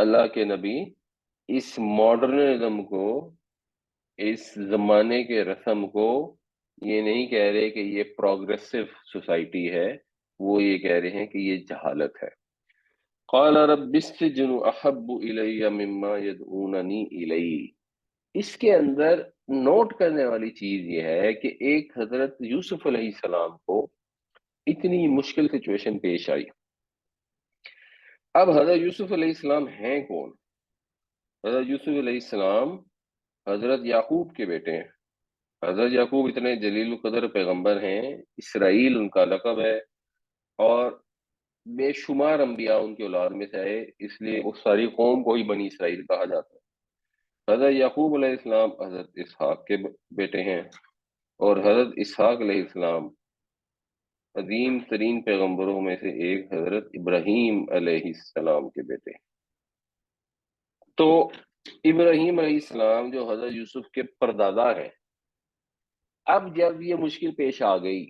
اللہ کے نبی اس ماڈرنزم کو، اس زمانے کے رسم کو یہ نہیں کہہ رہے کہ یہ پروگریسو سوسائٹی ہے، وہ یہ کہہ رہے ہیں کہ یہ جہالت ہے۔ قال رب السجن احب الی مما یدعوننی الی۔ اس کے اندر نوٹ کرنے والی چیز یہ ہے کہ ایک حضرت یوسف علیہ السلام کو اتنی مشکل سچویشن پیش آئی۔ اب حضرت یوسف علیہ السلام ہیں کون؟ حضرت یوسف علیہ السلام حضرت یعقوب کے بیٹے ہیں۔ حضرت یعقوب اتنے جلیل القدر پیغمبر ہیں، اسرائیل ان کا لقب ہے، اور بے شمار انبیاء ان کی اولاد میں سے آئے، اس لیے اس ساری قوم کو ہی بنی اسرائیل کہا جاتا ہے۔ حضرت یعقوب علیہ السلام حضرت اسحاق کے بیٹے ہیں، اور حضرت اسحاق علیہ السلام عظیم ترین پیغمبروں میں سے ایک حضرت ابراہیم علیہ السلام کے بیٹے ہیں۔ تو ابراہیم علیہ السلام جو حضرت یوسف کے پردادا ہیں، اب جب یہ مشکل پیش آ گئی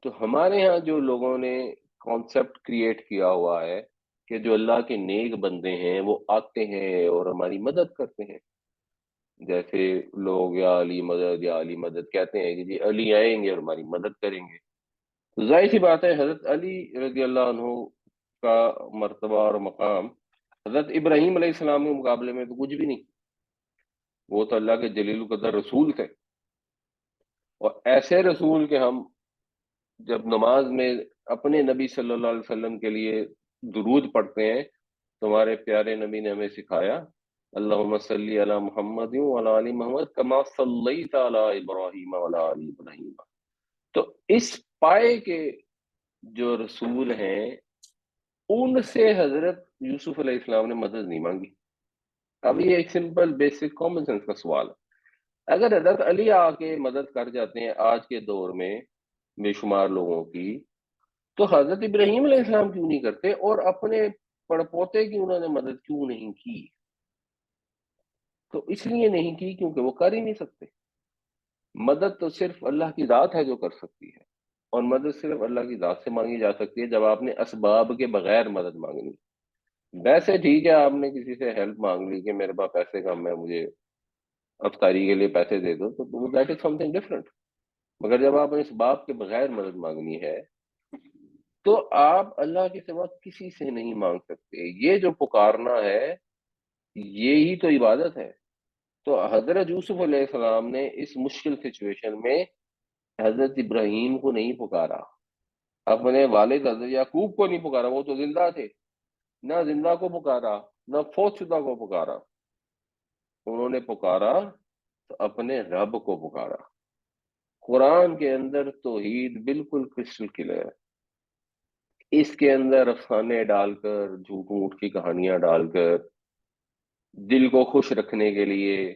تو ہمارے ہاں جو لوگوں نے کانسیپٹ کریٹ کیا ہوا ہے کہ جو اللہ کے نیک بندے ہیں وہ آتے ہیں اور ہماری مدد کرتے ہیں، جیسے لوگ یا علی مدد کہتے ہیں کہ جی علی آئیں گے اور ہماری مدد کریں گے، تو ظاہر سی بات ہے حضرت علی رضی اللہ عنہ کا مرتبہ اور مقام حضرت ابراہیم علیہ السلام کے مقابلے میں تو کچھ بھی نہیں، وہ تو اللہ کے جلیل القدر رسول تھے، اور ایسے رسول کہ ہم جب نماز میں اپنے نبی صلی اللہ علیہ وسلم کے لیے درود پڑھتے ہیں، تمہارے پیارے نبی نے ہمیں سکھایا اللہم صلی علی محمد وعلی آل محمد کما صلیت علی ابراہیم وعلی آل ابراہیم۔ تو اس پائے کے جو رسول ہیں ان سے حضرت یوسف علیہ السلام نے مدد نہیں مانگی۔ اب یہ ایک سمپل بیسک کامن سینس کا سوال ہے، اگر حضرت علی آ کے مدد کر جاتے ہیں آج کے دور میں بے شمار لوگوں کی، تو حضرت ابراہیم علیہ السلام کیوں نہیں کرتے، اور اپنے پڑپوتے کی انہوں نے مدد کیوں نہیں کی؟ تو اس لیے نہیں کی کیونکہ وہ کر ہی نہیں سکتے۔ مدد تو صرف اللہ کی ذات ہے جو کر سکتی ہے، اور مدد صرف اللہ کی ذات سے مانگی جا سکتی ہے جب آپ نے اسباب کے بغیر مدد مانگنی۔ ویسے ٹھیک ہے آپ نے کسی سے ہیلپ مانگ لی کہ میرے پاس پیسے کم ہے، مجھے افطاری کے لیے پیسے دے دو، تو that is some thing different, مگر جب آپ نے اسباب کے بغیر مدد مانگنی ہے تو آپ اللہ کے سوا کسی سے نہیں مانگ سکتے۔ یہ جو پکارنا ہے یہی تو عبادت ہے۔ تو حضرت یوسف علیہ السلام نے اس مشکل سچویشن میں حضرت ابراہیم کو نہیں پکارا، اپنے والد حضرت یعقوب کو نہیں پکارا، وہ تو زندہ تھے، نہ زندہ کو پکارا نہ فوت شدہ کو پکارا، انہوں نے پکارا تو اپنے رب کو پکارا۔ قرآن کے اندر توحید بالکل کرسٹل کلیئر ہے، اس کے اندر افسانے ڈال کر، جھوٹ موٹ کی کہانیاں ڈال کر، دل کو خوش رکھنے کے لیے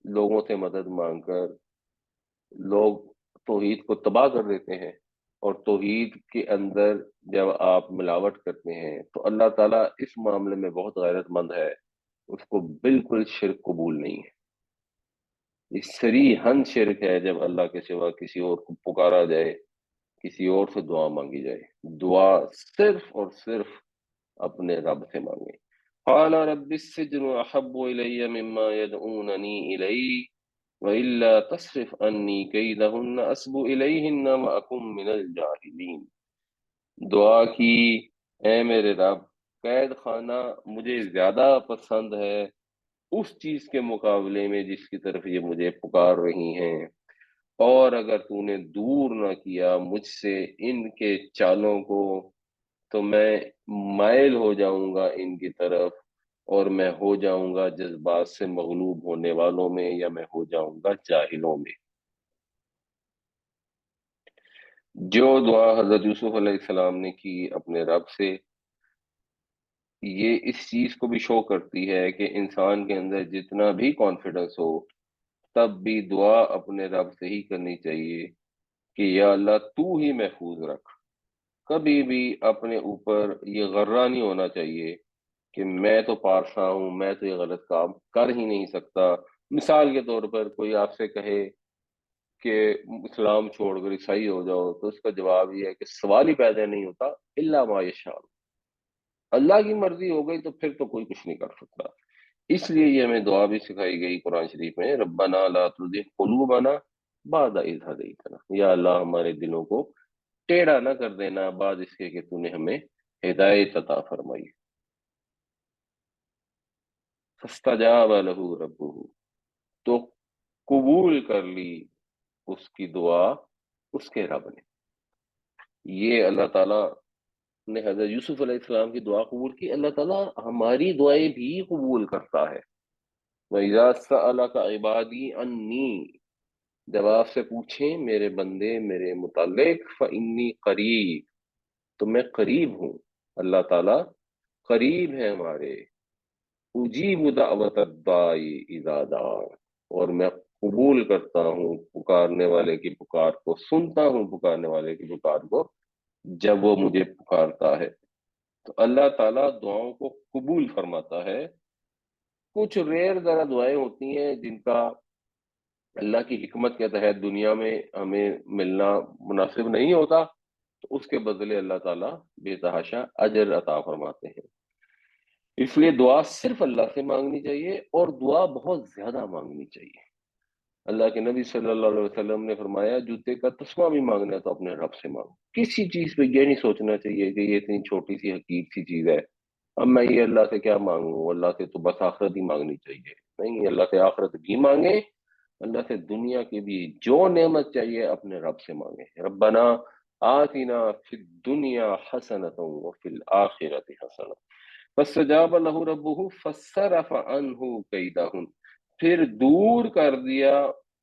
لوگوں سے مدد مانگ کر لوگ توحید کو تباہ کر دیتے ہیں، اور توحید کے اندر جب آپ ملاوٹ کرتے ہیں تو اللہ تعالیٰ اس معاملے میں بہت غیرت مند ہے، اس کو بالکل شرک قبول نہیں ہے۔ یہ صریحاً شرک ہے جب اللہ کے سوا کسی اور کو پکارا جائے، کسی اور سے دعا مانگی جائے۔ دعا صرف اور صرف اپنے رب سے مانگیں۔ قال رب السجن احب الی مما یدعوننی الی وَإِلَّا تَصْرِفْ عَنِّي كَيْدَهُنَّ أَصْبُ إِلَيْهِنَّ وَأَكُن مِّنَ الْجَاهِلِينَ۔ دعا کی اے میرے رب، قید خانہ مجھے زیادہ پسند ہے اس چیز کے مقابلے میں جس کی طرف یہ مجھے پکار رہی ہیں، اور اگر تو نے دور نہ کیا مجھ سے ان کے چالوں کو تو میں مائل ہو جاؤں گا ان کی طرف، اور میں ہو جاؤں گا جذبات سے مغلوب ہونے والوں میں، یا میں ہو جاؤں گا جاہلوں میں۔ جو دعا حضرت یوسف علیہ السلام نے کی اپنے رب سے، یہ اس چیز کو بھی شو کرتی ہے کہ انسان کے اندر جتنا بھی کانفیڈنس ہو تب بھی دعا اپنے رب سے ہی کرنی چاہیے کہ یا اللہ تو ہی محفوظ رکھ۔ کبھی بھی اپنے اوپر یہ غرہ نہیں ہونا چاہیے کہ میں تو پارسا ہوں، میں تو یہ غلط کام کر ہی نہیں سکتا۔ مثال کے طور پر کوئی آپ سے کہے کہ اسلام چھوڑ کر عیسائی ہو جاؤ، تو اس کا جواب یہ ہے کہ سوال ہی پیدا نہیں ہوتا الا ما یشاء۔ اللہ کی مرضی ہو گئی تو پھر تو کوئی کچھ نہیں کر سکتا. اس لیے یہ ہمیں دعا بھی سکھائی گئی قرآن شریف میں، ربنا لا تزغ قلوبنا بعد اذ ہدیتنا، یا اللہ ہمارے دلوں کو ٹیڑھا نہ کر دینا بعد اس کے کہ تو نے ہمیں ہدایت عطا فرمائی. فاستجاب له ربه، تو قبول کر لی اس کی دعا اس کے رب نے. یہ اللہ تعالیٰ نے حضرت یوسف علیہ السلام کی دعا قبول کی، اللہ تعالیٰ ہماری دعائیں بھی قبول کرتا ہے. وَإِذَا سَأَلَكَ عِبَادِي عَنِّي، جب آپ سے پوچھیں میرے بندے میرے متعلق، فَإِنِّي قریب، تو میں قریب ہوں. اللہ تعالیٰ قریب ہے ہمارے. اجیب دعوت الداعی اذا دعان، اور میں قبول کرتا ہوں پکارنے والے کی پکار کو، سنتا ہوں پکارنے والے کی پکار کو جب وہ مجھے پکارتا ہے. تو اللہ تعالیٰ دعاؤں کو قبول فرماتا ہے. کچھ ریئر ذرا دعائیں ہوتی ہیں جن کا اللہ کی حکمت کے تحت دنیا میں ہمیں ملنا مناسب نہیں ہوتا، تو اس کے بدلے اللہ تعالیٰ بے تحاشا اجر عطا فرماتے ہیں. اس لیے دعا صرف اللہ سے مانگنی چاہیے، اور دعا بہت زیادہ مانگنی چاہیے. اللہ کے نبی صلی اللہ علیہ وسلم نے فرمایا جوتے کا تسمہ بھی مانگنا ہے تو اپنے رب سے مانگو. کسی چیز پہ یہ نہیں سوچنا چاہیے کہ یہ اتنی چھوٹی سی حقیر سی چیز ہے، اب میں یہ اللہ سے کیا مانگوں، اللہ سے تو بس آخرت ہی مانگنی چاہیے. نہیں، اللہ سے آخرت بھی مانگے، اللہ سے دنیا کی بھی جو نعمت چاہیے اپنے رب سے مانگے. ربنا آتنا فی الدنیا حسنۃ وفی الآخرۃ حسنۃ فاستجاب له ربه فصرف عنه کیدہن، پھر دور کر دیا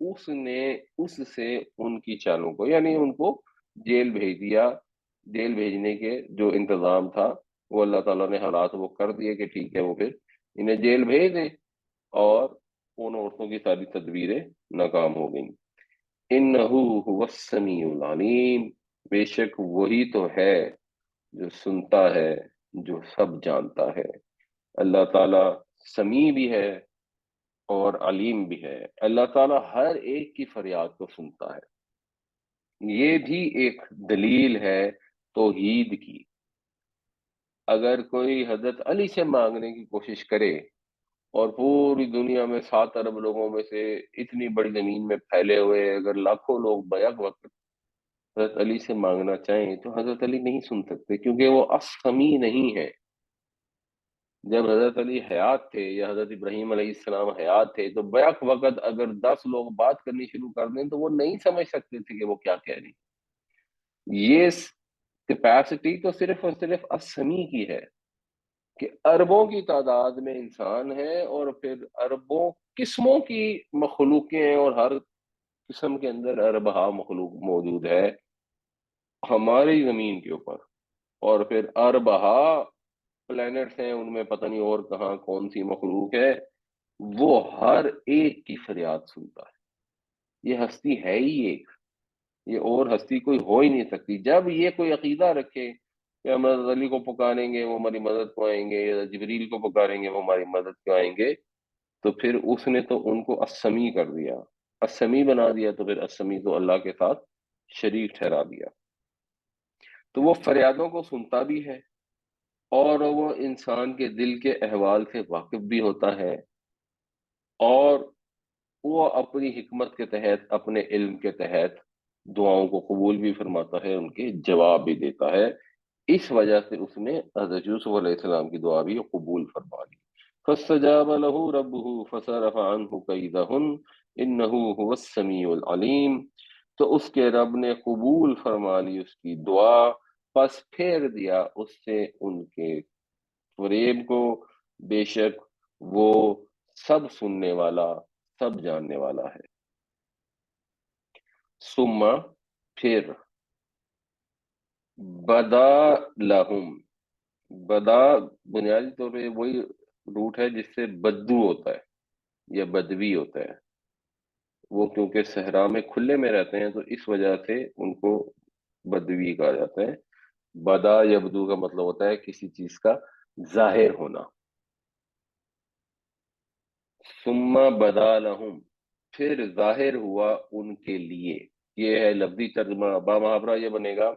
اس نے اس سے ان کی چالوں کو، یعنی ان کو جیل بھیج دیا. جیل بھیجنے کے جو انتظام تھا وہ اللہ تعالیٰ نے حالات وہ کر دیے کہ ٹھیک ہے وہ پھر انہیں جیل بھیج دیں، اور ان عورتوں کی ساری تدبیریں ناکام ہو گئیں. انہ هو السمیع العلیم، بے شک وہی تو ہے جو سنتا ہے، جو سب جانتا ہے. اللہ تعالیٰ سمیع بھی ہے اور علیم بھی ہے. اللہ تعالیٰ ہر ایک کی فریاد کو سنتا ہے. یہ بھی ایک دلیل ہے توحید کی. اگر کوئی حضرت علی سے مانگنے کی کوشش کرے اور پوری دنیا میں 7 ارب لوگوں میں سے اتنی بڑی زمین میں پھیلے ہوئے اگر لاکھوں لوگ بیک وقت حضرت علی سے مانگنا چاہیں تو حضرت علی نہیں سن سکتے، کیونکہ وہ السمیع نہیں ہے. جب حضرت علی حیات تھے یا حضرت ابراہیم علیہ السلام حیات تھے تو بیک وقت اگر 10 لوگ بات کرنی شروع کر دیں تو وہ نہیں سمجھ سکتے تھے کہ وہ کیا کہہ رہی. یہ کیپیسٹی تو صرف اور صرف السمیع کی ہے کہ اربوں کی تعداد میں انسان ہے، اور پھر اربوں قسموں کی مخلوقیں ہیں، اور ہر قسم کے اندر اربہا مخلوق موجود ہے ہماری زمین کے اوپر. اور پھر اربہا پلینٹس ہیں، ان میں پتہ نہیں اور کہاں کون سی مخلوق ہے. وہ ہر ایک کی فریاد سنتا ہے. یہ ہستی ہے ہی ایک، یہ اور ہستی کوئی ہو ہی نہیں سکتی. جب یہ کوئی عقیدہ رکھے کہ ہم حضرت علی کو پکاریں گے وہ ہماری مدد کو آئیں گے، یا جبریل کو پکاریں گے وہ ہماری مدد کو آئیں گے، تو پھر اس نے تو ان کو السمیع کر دیا، السمیع بنا دیا. تو پھر السمیع تو اللہ کے ساتھ شریک ٹھہرا دیا. تو وہ فریادوں کو سنتا بھی ہے، اور وہ انسان کے دل کے احوال سے واقف بھی ہوتا ہے، اور وہ اپنی حکمت کے تحت اپنے علم کے تحت دعاؤں کو قبول بھی فرماتا ہے، ان کے جواب بھی دیتا ہے. اس وجہ سے اس نے حضرت یوسف علیہ السلام کی دعا بھی قبول فرما لی. فاستجاب له ربه فصرف عنه كيدهن انه هو السمیع العلیم، تو اس کے رب نے قبول فرما لی اس کی دعا، پس پھیر دیا اس سے ان کے فریب کو. بے شک وہ سب سننے والا سب جاننے والا ہے. ثم، پھر، بدا لہم، بدا بنیادی طور پہ وہی روٹ ہے جس سے بدو ہوتا ہے یا بدوی ہوتا ہے. وہ کیونکہ صحرا میں کھلے میں رہتے ہیں تو اس وجہ سے ان کو بدوی کہا جاتا ہے. بدا یا بدو کا مطلب ہوتا ہے کسی چیز کا ظاہر ہونا. ثم بدا لہم، پھر ظاہر ہوا ان کے لیے. یہ ہے لفظی ترجمہ. با محاورہ یہ بنے گا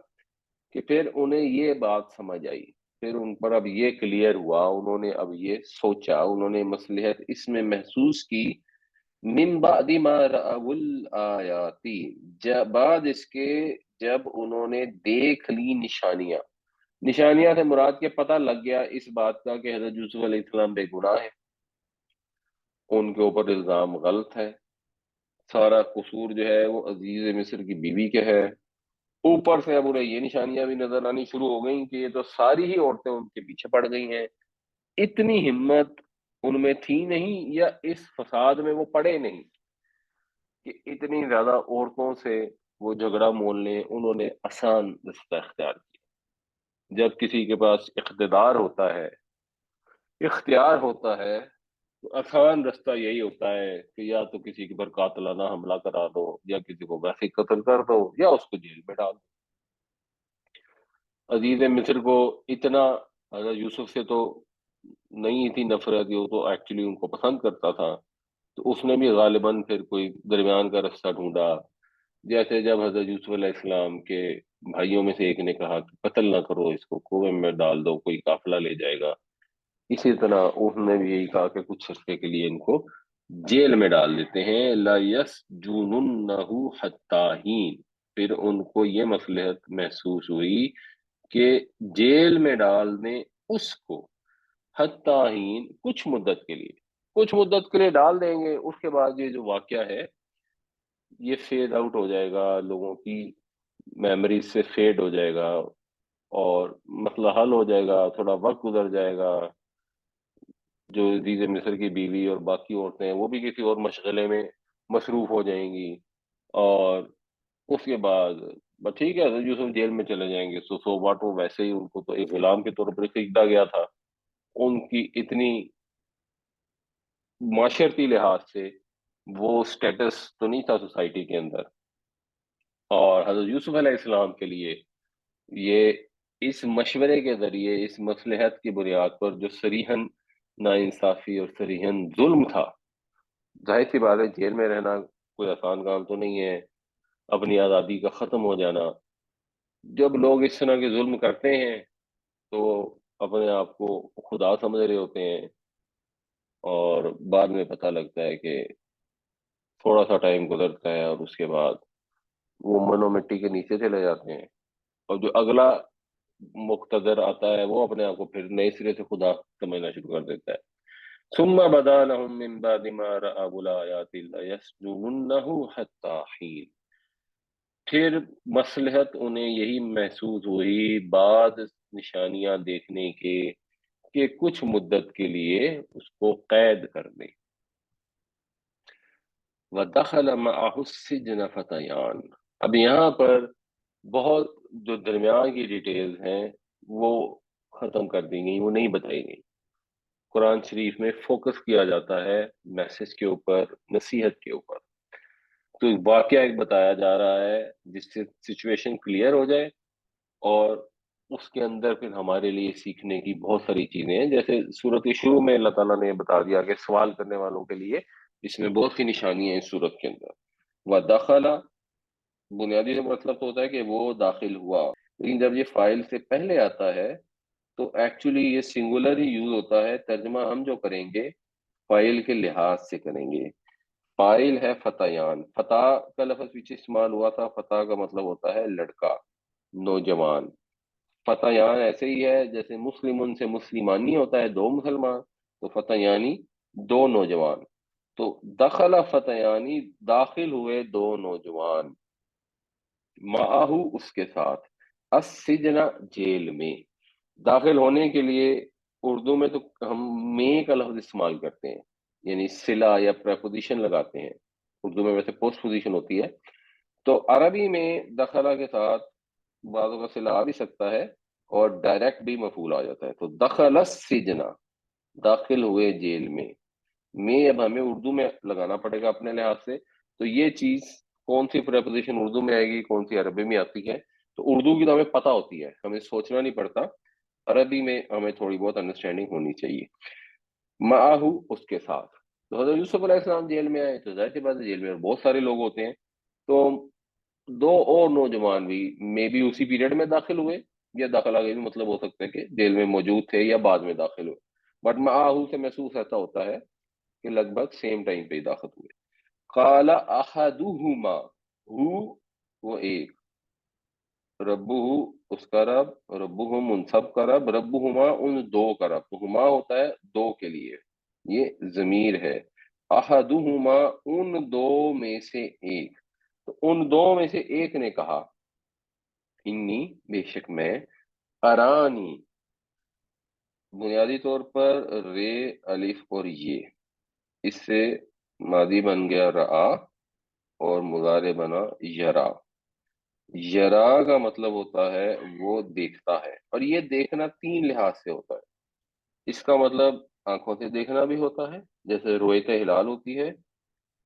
کہ پھر انہیں یہ بات سمجھ آئی. پھر ان پر اب یہ کلیئر ہوا، انہوں نے اب یہ سوچا، انہوں نے مصلحت اس میں محسوس کی، من بعد ما رأوا الآیاتی، بعد اس کے جب انہوں نے دیکھ لی نشانیاں۔ نشانیاں سے مراد کے پتہ لگ گیا اس بات کا کہ حضرت یوسف علیہ السلام بے گناہ ہے، ان کے اوپر الزام غلط ہے، سارا قصور جو ہے وہ عزیز مصر کی بیوی کے ہے۔ اوپر سے اب انہیں یہ نشانیاں بھی نظر آنی شروع ہو گئیں کہ یہ تو ساری ہی عورتیں ان کے پیچھے پڑ گئی ہیں۔ اتنی ہمت ان میں تھی نہیں، یا اس فساد میں وہ پڑے نہیں کہ اتنی زیادہ عورتوں سے وہ جھگڑا مول لیں۔ انہوں نے آسان رستہ اختیار کیا۔ جب کسی کے پاس اقتدار ہوتا ہے، اختیار ہوتا ہے، تو آسان رستہ یہی ہوتا ہے کہ یا تو کسی کے پر قاتلانہ حملہ کرا دو، یا کسی کو ویسے ہی قتل کر دو، یا اس کو جیل میں ڈال دو۔ عزیز مصر کو اتنا حضرت یوسف سے تو نہیں تھی نفرت، وہ تو ایکچولی ان کو پسند کرتا تھا، تو اس نے بھی غالباً پھر کوئی درمیان کا رستہ ڈھونڈا۔ جیسے جب حضرت یوسف علیہ السلام کے بھائیوں میں سے ایک نے کہا کہ قتل نہ کرو، اس کو کنویں میں ڈال دو، کوئی قافلہ لے جائے گا، اسی طرح اس نے بھی یہی کہا کہ کچھ عرصے کے لیے ان کو جیل میں ڈال دیتے ہیں۔ لا یسجننہ حتی حین، پھر ان کو یہ مصلحت محسوس ہوئی کہ جیل میں ڈال دیں اس کو، حتی حین، کچھ مدت کے لیے، کچھ مدت کے لیے ڈال دیں گے، اس کے بعد یہ جو واقعہ ہے یہ فیڈ آؤٹ ہو جائے گا، لوگوں کی میموریز سے فیڈ ہو جائے گا، اور مسئلہ حل ہو جائے گا، تھوڑا وقت گزر جائے گا، جو عزیز مصر کی بیوی اور باقی عورتیں ہیں وہ بھی کسی اور مشغلے میں مصروف ہو جائیں گی، اور اس کے بعد بس ٹھیک ہے حضرت یوسف جیل میں چلے جائیں گے، سو واٹ، وہ ویسے ہی ان کو تو ایک غلام کے طور پر خریدا گیا تھا، ان کی اتنی معاشرتی لحاظ سے وہ سٹیٹس تو نہیں تھا سوسائٹی کے اندر۔ اور حضرت یوسف علیہ السلام کے لیے یہ اس مشورے کے ذریعے، اس مصلحت کی بنیاد پر جو صریحاً ناانصافی اور صریحاً ظلم تھا، ظاہر سی بات ہے جیل میں رہنا کوئی آسان کام تو نہیں ہے، اپنی آزادی کا ختم ہو جانا۔ جب لوگ اس طرح کے ظلم کرتے ہیں تو اپنے آپ کو خدا سمجھ رہے ہوتے ہیں، اور بعد میں پتہ لگتا ہے کہ تھوڑا سا ٹائم گزرتا ہے اور اس کے بعد وہ منو مٹی کے نیچے چلے جاتے ہیں، اور جو اگلا مقتدر آتا ہے وہ اپنے آپ کو پھر نئے سرے سے خدا سمجھنا شروع کر دیتا ہے۔ ثم بدا لهم من بعد ما رأوا الآيات ليسجننه حتى حين، پھر مصلحت انہیں یہی محسوس ہوئی بعد نشانیاں دیکھنے کے کہ کچھ مدت کے لیے اس کو قید کر دیں۔ وَدَخَلَ مَعَهُ السِّجْنَ فَتَيَانِ، اب یہاں پر بہت جو درمیان کی ڈیٹیلز ہیں وہ ختم کر دی گئی، وہ نہیں بتائی گئی۔ قرآن شریف میں فوکس کیا جاتا ہے میسج کے اوپر، نصیحت کے اوپر، تو واقعہ ایک بتایا جا رہا ہے جس سے سچویشن کلیئر ہو جائے، اور اس کے اندر پھر ہمارے لیے سیکھنے کی بہت ساری چیزیں ہیں۔ جیسے صورت کے شروع میں اللہ تعالیٰ نے بتا دیا کہ سوال کرنے والوں کے لیے اس میں بہت سی نشانیاں ہیں اس صورت کے اندر۔ وَدَخَلَ، بنیادی سے مطلب تو ہوتا ہے کہ وہ داخل ہوا، لیکن جب یہ فائل سے پہلے آتا ہے تو ایکچولی یہ سنگولر ہی یوز ہوتا ہے۔ ترجمہ ہم جو کریں گے فائل کے لحاظ سے کریں گے۔ فائل ہے فتیان، فتح کا لفظ پیچھے استعمال ہوا تھا، فتح کا مطلب ہوتا ہے لڑکا، نوجوان۔ فتیان ایسے ہی ہے جیسے مسلمن سے مسلمانی ہوتا ہے دو مسلمان، تو فتیانی دو نوجوان، تو دخل فتیانی داخل ہوئے دو نوجوان، معاہو اس کے ساتھ، السجن جیل میں۔ داخل ہونے کے لیے اردو میں تو ہم میں کا لفظ استعمال کرتے ہیں، یعنی صلہ یا پریپوزیشن لگاتے ہیں، اردو میں ویسے پوسٹ پوزیشن ہوتی ہے، تو عربی میں دخلہ کے ساتھ بعضوں کا صلہ آ بھی سکتا ہے اور ڈائریکٹ بھی مفعول آ جاتا ہے، تو دخل السجن، داخل ہوئے جیل میں اب ہمیں اردو میں لگانا پڑے گا اپنے لحاظ سے، تو یہ چیز کون سی پریپوزیشن اردو میں آئے گی، کون سی عربی میں آتی ہے، تو اردو کی تو ہمیں پتہ ہوتی ہے، ہمیں سوچنا نہیں پڑتا، عربی میں ہمیں تھوڑی بہت انڈرسٹینڈنگ ہونی چاہیے۔ معاہو اس کے ساتھ، تو حضرت یوسف علیہ السلام جیل میں آئے تو ظاہر سی بات ہے جیل میں بہت سارے لوگ ہوتے ہیں، تو دو اور نوجوان بھی مے بی اسی پیریڈ میں داخل ہوئے، یا داخلہ کا بھی مطلب ہو سکتا ہے کہ جیل میں موجود تھے یا بعد میں داخل ہوئے، بٹ معاہو سے محسوس ایسا ہوتا ہے کہ لگ بھگ سیم ٹائم پہ ہی داخل ہوئے۔ قال احدہما، ہو وہ ایک، ربہ اس کا رب، ربہم ان سب کا رب، ربہما ان دو کا رب، تو ہما ہوتا ہے دو کے لیے، یہ ضمیر ہے، احدہما ان دو میں سے ایک، تو ان دو میں سے ایک نے کہا، انی بے شک میں، ارانی بنیادی طور پر رے الف اور یہ، اس سے ماضی بن گیا رآ اور مضارع بنا یرا۔ یرا کا مطلب ہوتا ہے وہ دیکھتا ہے، اور یہ دیکھنا تین لحاظ سے ہوتا ہے۔ اس کا مطلب آنکھوں سے دیکھنا بھی ہوتا ہے، جیسے رویت ہلال ہوتی ہے،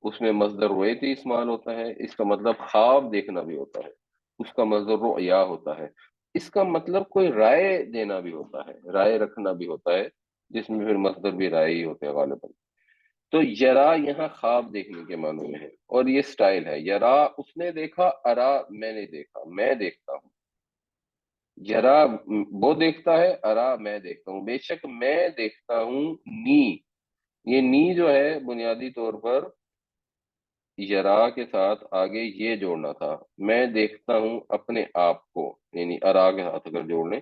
اس میں مصدر رویتی استعمال ہوتا ہے۔ اس کا مطلب خواب دیکھنا بھی ہوتا ہے، اس کا مصدر رؤیا ہوتا ہے۔ اس کا مطلب کوئی رائے دینا بھی ہوتا ہے، رائے رکھنا بھی ہوتا ہے، جس میں پھر مصدر بھی رائے ہی ہوتے ہیں غالباً۔ تو یرا یہاں خواب دیکھنے کے معنی میں ہے، اور یہ سٹائل ہے، یرا اس نے دیکھا، ارا میں نے دیکھا، میں دیکھتا ہوں۔ یرا وہ دیکھتا ہے، ارا میں دیکھتا ہوں، بے شک میں دیکھتا ہوں، نی، یہ نی جو ہے بنیادی طور پر یرا کے ساتھ آگے یہ جوڑنا تھا، میں دیکھتا ہوں اپنے آپ کو، یعنی ارا کے ساتھ اگر جوڑ لیں،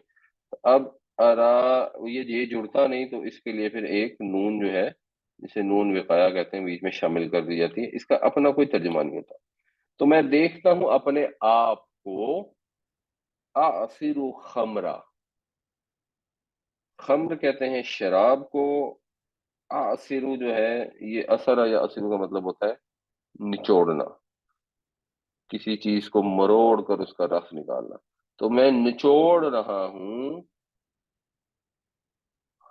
اب ارا یہ جڑتا نہیں، تو اس کے لیے پھر ایک نون جو ہے، جسے نون وقایا کہتے ہیں، بیچ میں شامل کر دی جاتی ہے، اس کا اپنا کوئی ترجمہ نہیں ہوتا۔ تو میں دیکھتا ہوں اپنے آپ کو، اعصر خمرہ، خمر کہتے ہیں شراب کو، اعصر جو ہے یہ اثر یا اثر کا مطلب ہوتا ہے نچوڑنا، کسی چیز کو مروڑ کر اس کا رس نکالنا، تو میں نچوڑ رہا ہوں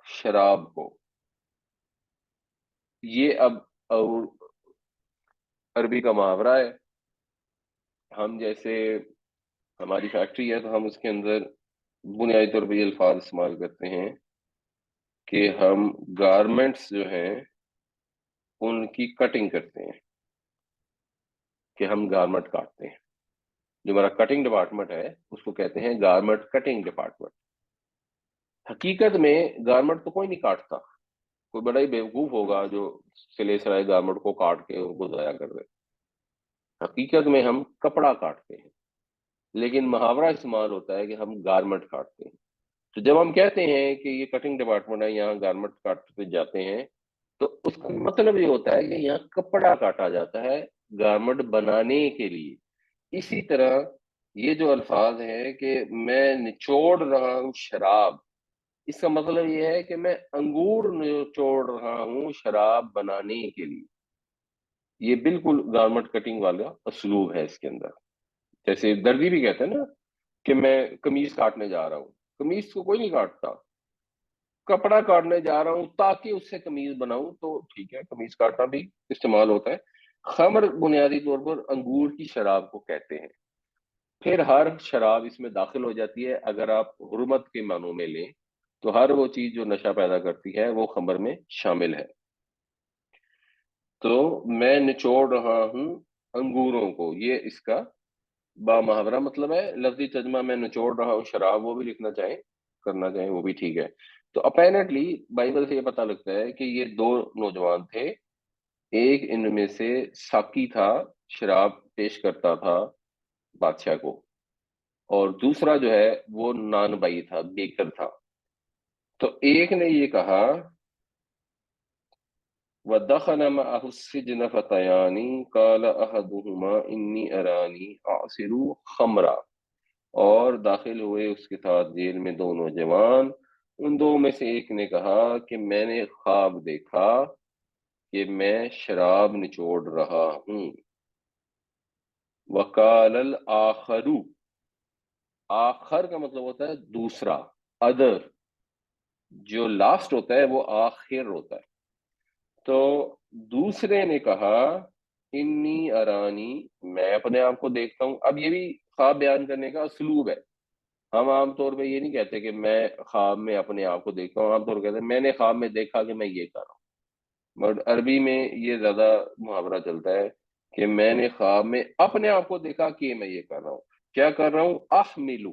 شراب کو۔ یہ اب اور عربی کا محاورہ ہے، ہم جیسے ہماری فیکٹری ہے تو ہم اس کے اندر بنیادی طور پہ یہ الفاظ استعمال کرتے ہیں کہ ہم گارمنٹس جو ہیں ان کی کٹنگ کرتے ہیں، کہ ہم گارمنٹ کاٹتے ہیں، جو ہمارا کٹنگ ڈپارٹمنٹ ہے اس کو کہتے ہیں گارمنٹ کٹنگ ڈپارٹمنٹ۔ حقیقت میں گارمنٹ تو کوئی نہیں کاٹتا، کوئی بڑا ہی بیوقوف ہوگا جو سلے سرائے گارمنٹ کو کاٹ کے ان کو ضائع کر دے۔ حقیقت میں ہم کپڑا کاٹتے ہیں، لیکن محاورہ استعمال ہوتا ہے کہ ہم گارمنٹ کاٹتے ہیں۔ تو جب ہم کہتے ہیں کہ یہ کٹنگ ڈپارٹمنٹ ہے، یہاں گارمنٹ کاٹتے جاتے ہیں، تو اس کا مطلب یہ ہوتا ہے کہ یہاں کپڑا کاٹا جاتا ہے گارمنٹ بنانے کے لیے۔ اسی طرح یہ جو الفاظ ہیں کہ میں نچوڑ رہا ہوں شراب، اس کا مطلب یہ ہے کہ میں انگور نچوڑ رہا ہوں شراب بنانے کے لیے۔ یہ بالکل گارمنٹ کٹنگ والا اسلوب ہے اس کے اندر۔ جیسے دردی بھی کہتے ہیں نا کہ میں قمیض کاٹنے جا رہا ہوں، قمیض کو کوئی نہیں کاٹتا، کپڑا کاٹنے جا رہا ہوں تاکہ اس سے قمیض بناؤں، تو ٹھیک ہے، قمیض کاٹنا بھی استعمال ہوتا ہے۔ خمر بنیادی طور پر انگور کی شراب کو کہتے ہیں، پھر ہر شراب اس میں داخل ہو جاتی ہے۔ اگر آپ حرمت کے معنوں میں لیں تو ہر وہ چیز جو نشہ پیدا کرتی ہے وہ خمر میں شامل ہے۔ تو میں نچوڑ رہا ہوں انگوروں کو، یہ اس کا با محاورہ مطلب ہے۔ لفظی ترجمہ میں نچوڑ رہا ہوں شراب، وہ بھی لکھنا چاہیں، کرنا چاہیں، وہ بھی ٹھیک ہے۔ تو اپیرنٹلی بائبل سے یہ پتہ لگتا ہے کہ یہ دو نوجوان تھے، ایک ان میں سے ساقی تھا، شراب پیش کرتا تھا بادشاہ کو، اور دوسرا جو ہے وہ نان بائی تھا، بیکر تھا۔ تو ایک نے یہ کہا، وَدَخَلَ مَعَهُ السِّجْنَ فَتَيَانِ قَالَ أَحَدُهُمَا إِنِّي أَرَانِي أَعْصِرُ خَمْرًا، اور داخل ہوئے اس کے ساتھ جیل میں دو نوجوان، ان دو میں سے ایک نے کہا کہ میں نے خواب دیکھا کہ میں شراب نچوڑ رہا ہوں۔ وَقَالَ الْآخَرُ، آخر کا مطلب ہوتا ہے دوسرا، ادر، جو لاسٹ ہوتا ہے وہ آخر ہوتا ہے۔ تو دوسرے نے کہا، انی ارانی، میں اپنے آپ کو دیکھتا ہوں۔ اب یہ بھی خواب بیان کرنے کا اسلوب ہے، ہم عام طور پہ یہ نہیں کہتے کہ میں خواب میں اپنے آپ کو دیکھتا ہوں، عام طور پہ کہتے ہیں میں نے خواب میں دیکھا کہ میں یہ کر رہا ہوں۔ مگر عربی میں یہ زیادہ محاورہ چلتا ہے کہ میں نے خواب میں اپنے آپ کو دیکھا کہ میں یہ کر رہا ہوں۔ کیا کر رہا ہوں؟ احملو،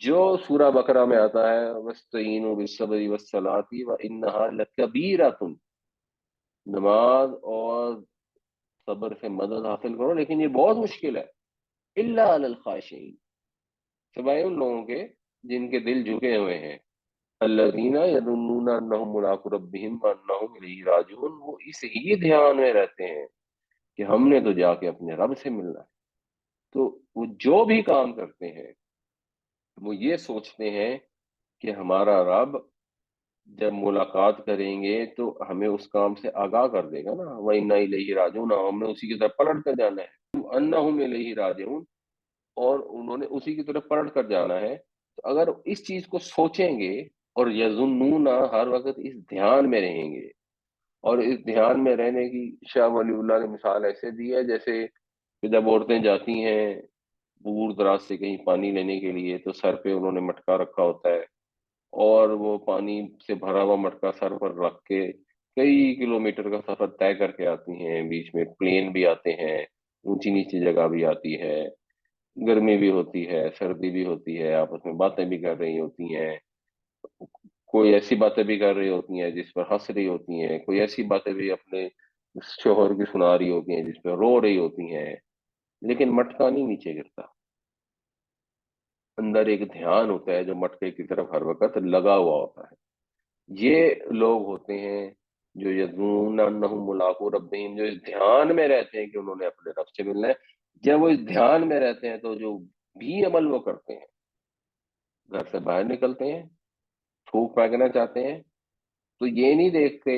جو سورہ بقرہ میں آتا ہے وَاسْتَعِينُوا بِالصَّبْرِ وَالصَّلَاةِ وَإِنَّهَا لَكَبِيرَةٌ، نماز اور صبر سے مدد حاصل کرو لیکن یہ بہت مشکل ہے، الا علی الخاشعین، سوائے ان لوگوں کے جن کے دل جھکے ہوئے ہیں، الذین یظنون انہم ملاقو ربہم وانہم الیہ راجعون، وہ اس ہی دھیان میں رہتے ہیں کہ ہم نے تو جا کے اپنے رب سے ملنا ہے۔ تو وہ جو بھی کام کرتے ہیں وہ یہ سوچتے ہیں کہ ہمارا رب جب ملاقات کریں گے تو ہمیں اس کام سے آگاہ کر دے گا نا، وَإِنَّا إِلَيْهِ رَاجِعُونَ، ہم نے اسی کی طرف پلٹ کر جانا ہے، أَنَّهُمْ إِلَيْهِ رَاجِعُونَ، اور انہوں نے اسی کی طرف پلٹ کر جانا ہے۔ تو اگر اس چیز کو سوچیں گے اور یظنون ہر وقت اس دھیان میں رہیں گے، اور اس دھیان میں رہنے کی شاہ ولی اللہ نے مثال ایسے دی ہے جیسے کہ جب عورتیں جاتی ہیں دور دراز سے کہیں پانی لینے کے لیے تو سر پہ انہوں نے مٹکا رکھا ہوتا ہے، اور وہ پانی سے بھرا ہوا مٹکا سر پر رکھ کے کئی کلومیٹر کا سفر طے کر کے آتی ہیں، بیچ میں پلین بھی آتے ہیں، اونچی نیچی جگہ بھی آتی ہے، گرمی بھی ہوتی ہے، سردی بھی ہوتی ہے، آپس میں باتیں بھی کر رہی ہوتی ہیں، کوئی ایسی باتیں بھی کر رہی ہوتی ہیں جس پر ہنس رہی ہوتی ہیں، کوئی ایسی باتیں بھی اپنے شوہر کی سنا رہی ہوتی ہیں جس پہ رو رہی ہوتی ہیں، لیکن مٹکا نہیں نیچے گرتا، اندر ایک دھیان ہوتا ہے جو مٹکے کی طرف ہر وقت لگا ہوا ہوتا ہے۔ یہ لوگ ہوتے ہیں جو یظنون انہم ملاقو ربہم، جو اس دھیان میں رہتے ہیں کہ انہوں نے اپنے رب سے ملنا ہے۔ جب وہ اس دھیان میں رہتے ہیں تو جو بھی عمل وہ کرتے ہیں، گھر سے باہر نکلتے ہیں، تھوک پھینکنا چاہتے ہیں تو یہ نہیں دیکھتے،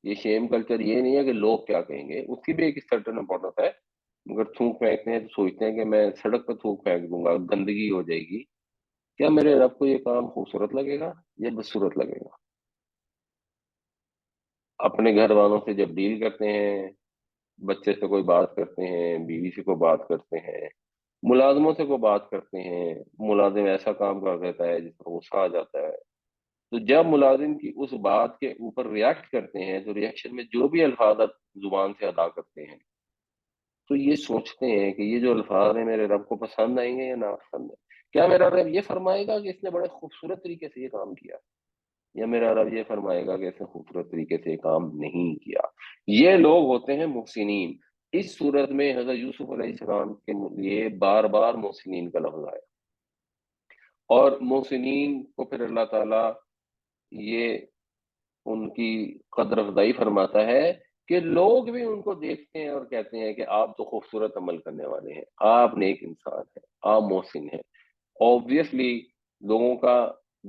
یہ شیم کلچر یہ نہیں ہے کہ لوگ کیا کہیں گے، اس کی بھی ایک سرٹن امپورٹنس ہے، مگر تھوک پھینکتے ہیں تو سوچتے ہیں کہ میں سڑک پہ تھوک پھینک دوں گا گندگی ہو جائے گی، کیا میرے رب کو یہ کام خوبصورت لگے گا یا بدصورت لگے گا؟ اپنے گھر والوں سے جب ڈیل کرتے ہیں، بچے سے کوئی بات کرتے ہیں، بیوی سے کوئی بات کرتے ہیں، ملازموں سے کوئی بات کرتے ہیں، ملازم ایسا کام کر دیتا ہے جس پر غصہ آ جاتا ہے، تو جب ملازم کی اس بات کے اوپر ریاکٹ کرتے ہیں تو ریاکشن میں جو بھی الفاظ آپ زبان سے ادا کرتے ہیں تو یہ سوچتے ہیں کہ یہ جو الفاظ ہیں میرے رب کو پسند آئیں گے یا نا پسند ہے، کیا میرا رب یہ فرمائے گا کہ اس نے بڑے خوبصورت طریقے سے یہ کام کیا، یا میرا رب یہ فرمائے گا کہ اس نے خوبصورت طریقے سے یہ کام نہیں کیا؟ یہ لوگ ہوتے ہیں محسنین۔ اس صورت میں حضرت یوسف علیہ السلام کے لیے بار بار محسنین کا لفظ آیا، اور محسنین کو پھر اللہ تعالیٰ یہ ان کی قدر افزائی فرماتا ہے کہ لوگ بھی ان کو دیکھتے ہیں اور کہتے ہیں کہ آپ تو خوبصورت عمل کرنے والے ہیں، آپ نیک انسان ہیں، آپ محسن ہیں۔ آبویسلی لوگوں کا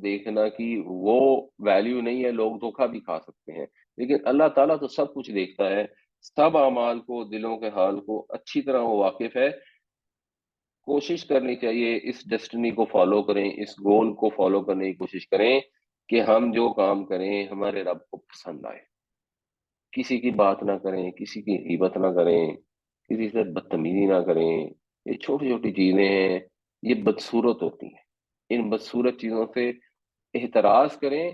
دیکھنا کی وہ ویلیو نہیں ہے، لوگ دھوکا بھی کھا سکتے ہیں، لیکن اللہ تعالیٰ تو سب کچھ دیکھتا ہے، سب اعمال کو، دلوں کے حال کو اچھی طرح وہ واقف ہے۔ کوشش کرنی چاہیے اس ڈیسٹنی کو فالو کریں، اس گول کو فالو کرنے کی کوشش کریں کہ ہم جو کام کریں ہمارے رب کو پسند آئے، کسی کی بات نہ کریں، کسی کی غیبت نہ کریں، کسی سے بدتمیزی نہ کریں، یہ چھوٹی چھوٹی چیزیں ہیں، یہ بدصورت ہوتی ہیں، ان بدصورت چیزوں سے احتراز کریں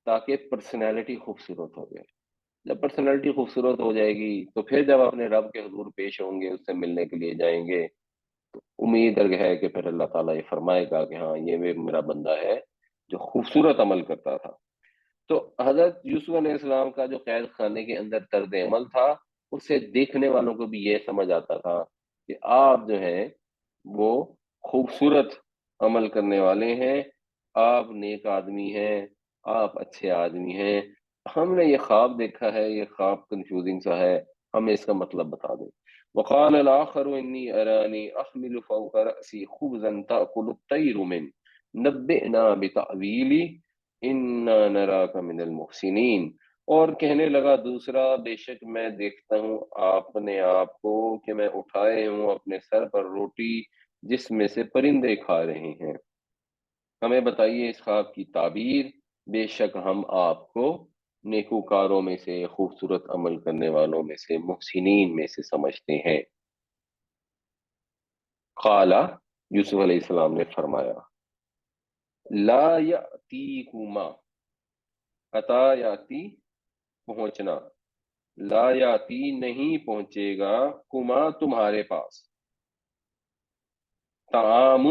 تاکہ پرسنالٹی خوبصورت ہو جائے۔ جب پرسنالٹی خوبصورت ہو جائے گی تو پھر جب اپنے رب کے حضور پیش ہوں گے، اس سے ملنے کے لیے جائیں گے، امید ہے کہ پھر اللہ تعالیٰ یہ فرمائے گا کہ ہاں یہ میرا بندہ ہے جو خوبصورت عمل کرتا تھا۔ تو حضرت یوسف علیہ السلام کا جو قید خانے کے اندر طرز عمل تھا، اس سے دیکھنے والوں کو بھی یہ سمجھ آتا تھا کہ آپ جو ہیں وہ خوبصورت عمل کرنے والے ہیں، آپ نیک آدمی ہیں، آپ اچھے آدمی ہیں، ہم نے یہ خواب دیکھا ہے، یہ خواب کنفیوزنگ سا ہے، ہمیں اس کا مطلب بتا دیں۔ وقال الآخر انی ارانی احمل فوق رأسی خبزا تأکل الطیر من نبئنا بتأویلی انا نراک من المحسنین، اور کہنے لگا دوسرا، بے شک میں دیکھتا ہوں اپنے آپ کو کہ میں اٹھائے ہوں اپنے سر پر روٹی جس میں سے پرندے کھا رہے ہیں، ہمیں بتائیے اس خواب کی تعبیر، بے شک ہم آپ کو نیکوکاروں میں سے، خوبصورت عمل کرنے والوں میں سے، محسنین میں سے سمجھتے ہیں۔ قال، یوسف علیہ السلام نے فرمایا، لا یأتیکما، عطا یاتی پہنچنا، لا یاتی نہیں پہنچے گا، کما تمہارے پاس، طعام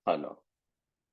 کھانا،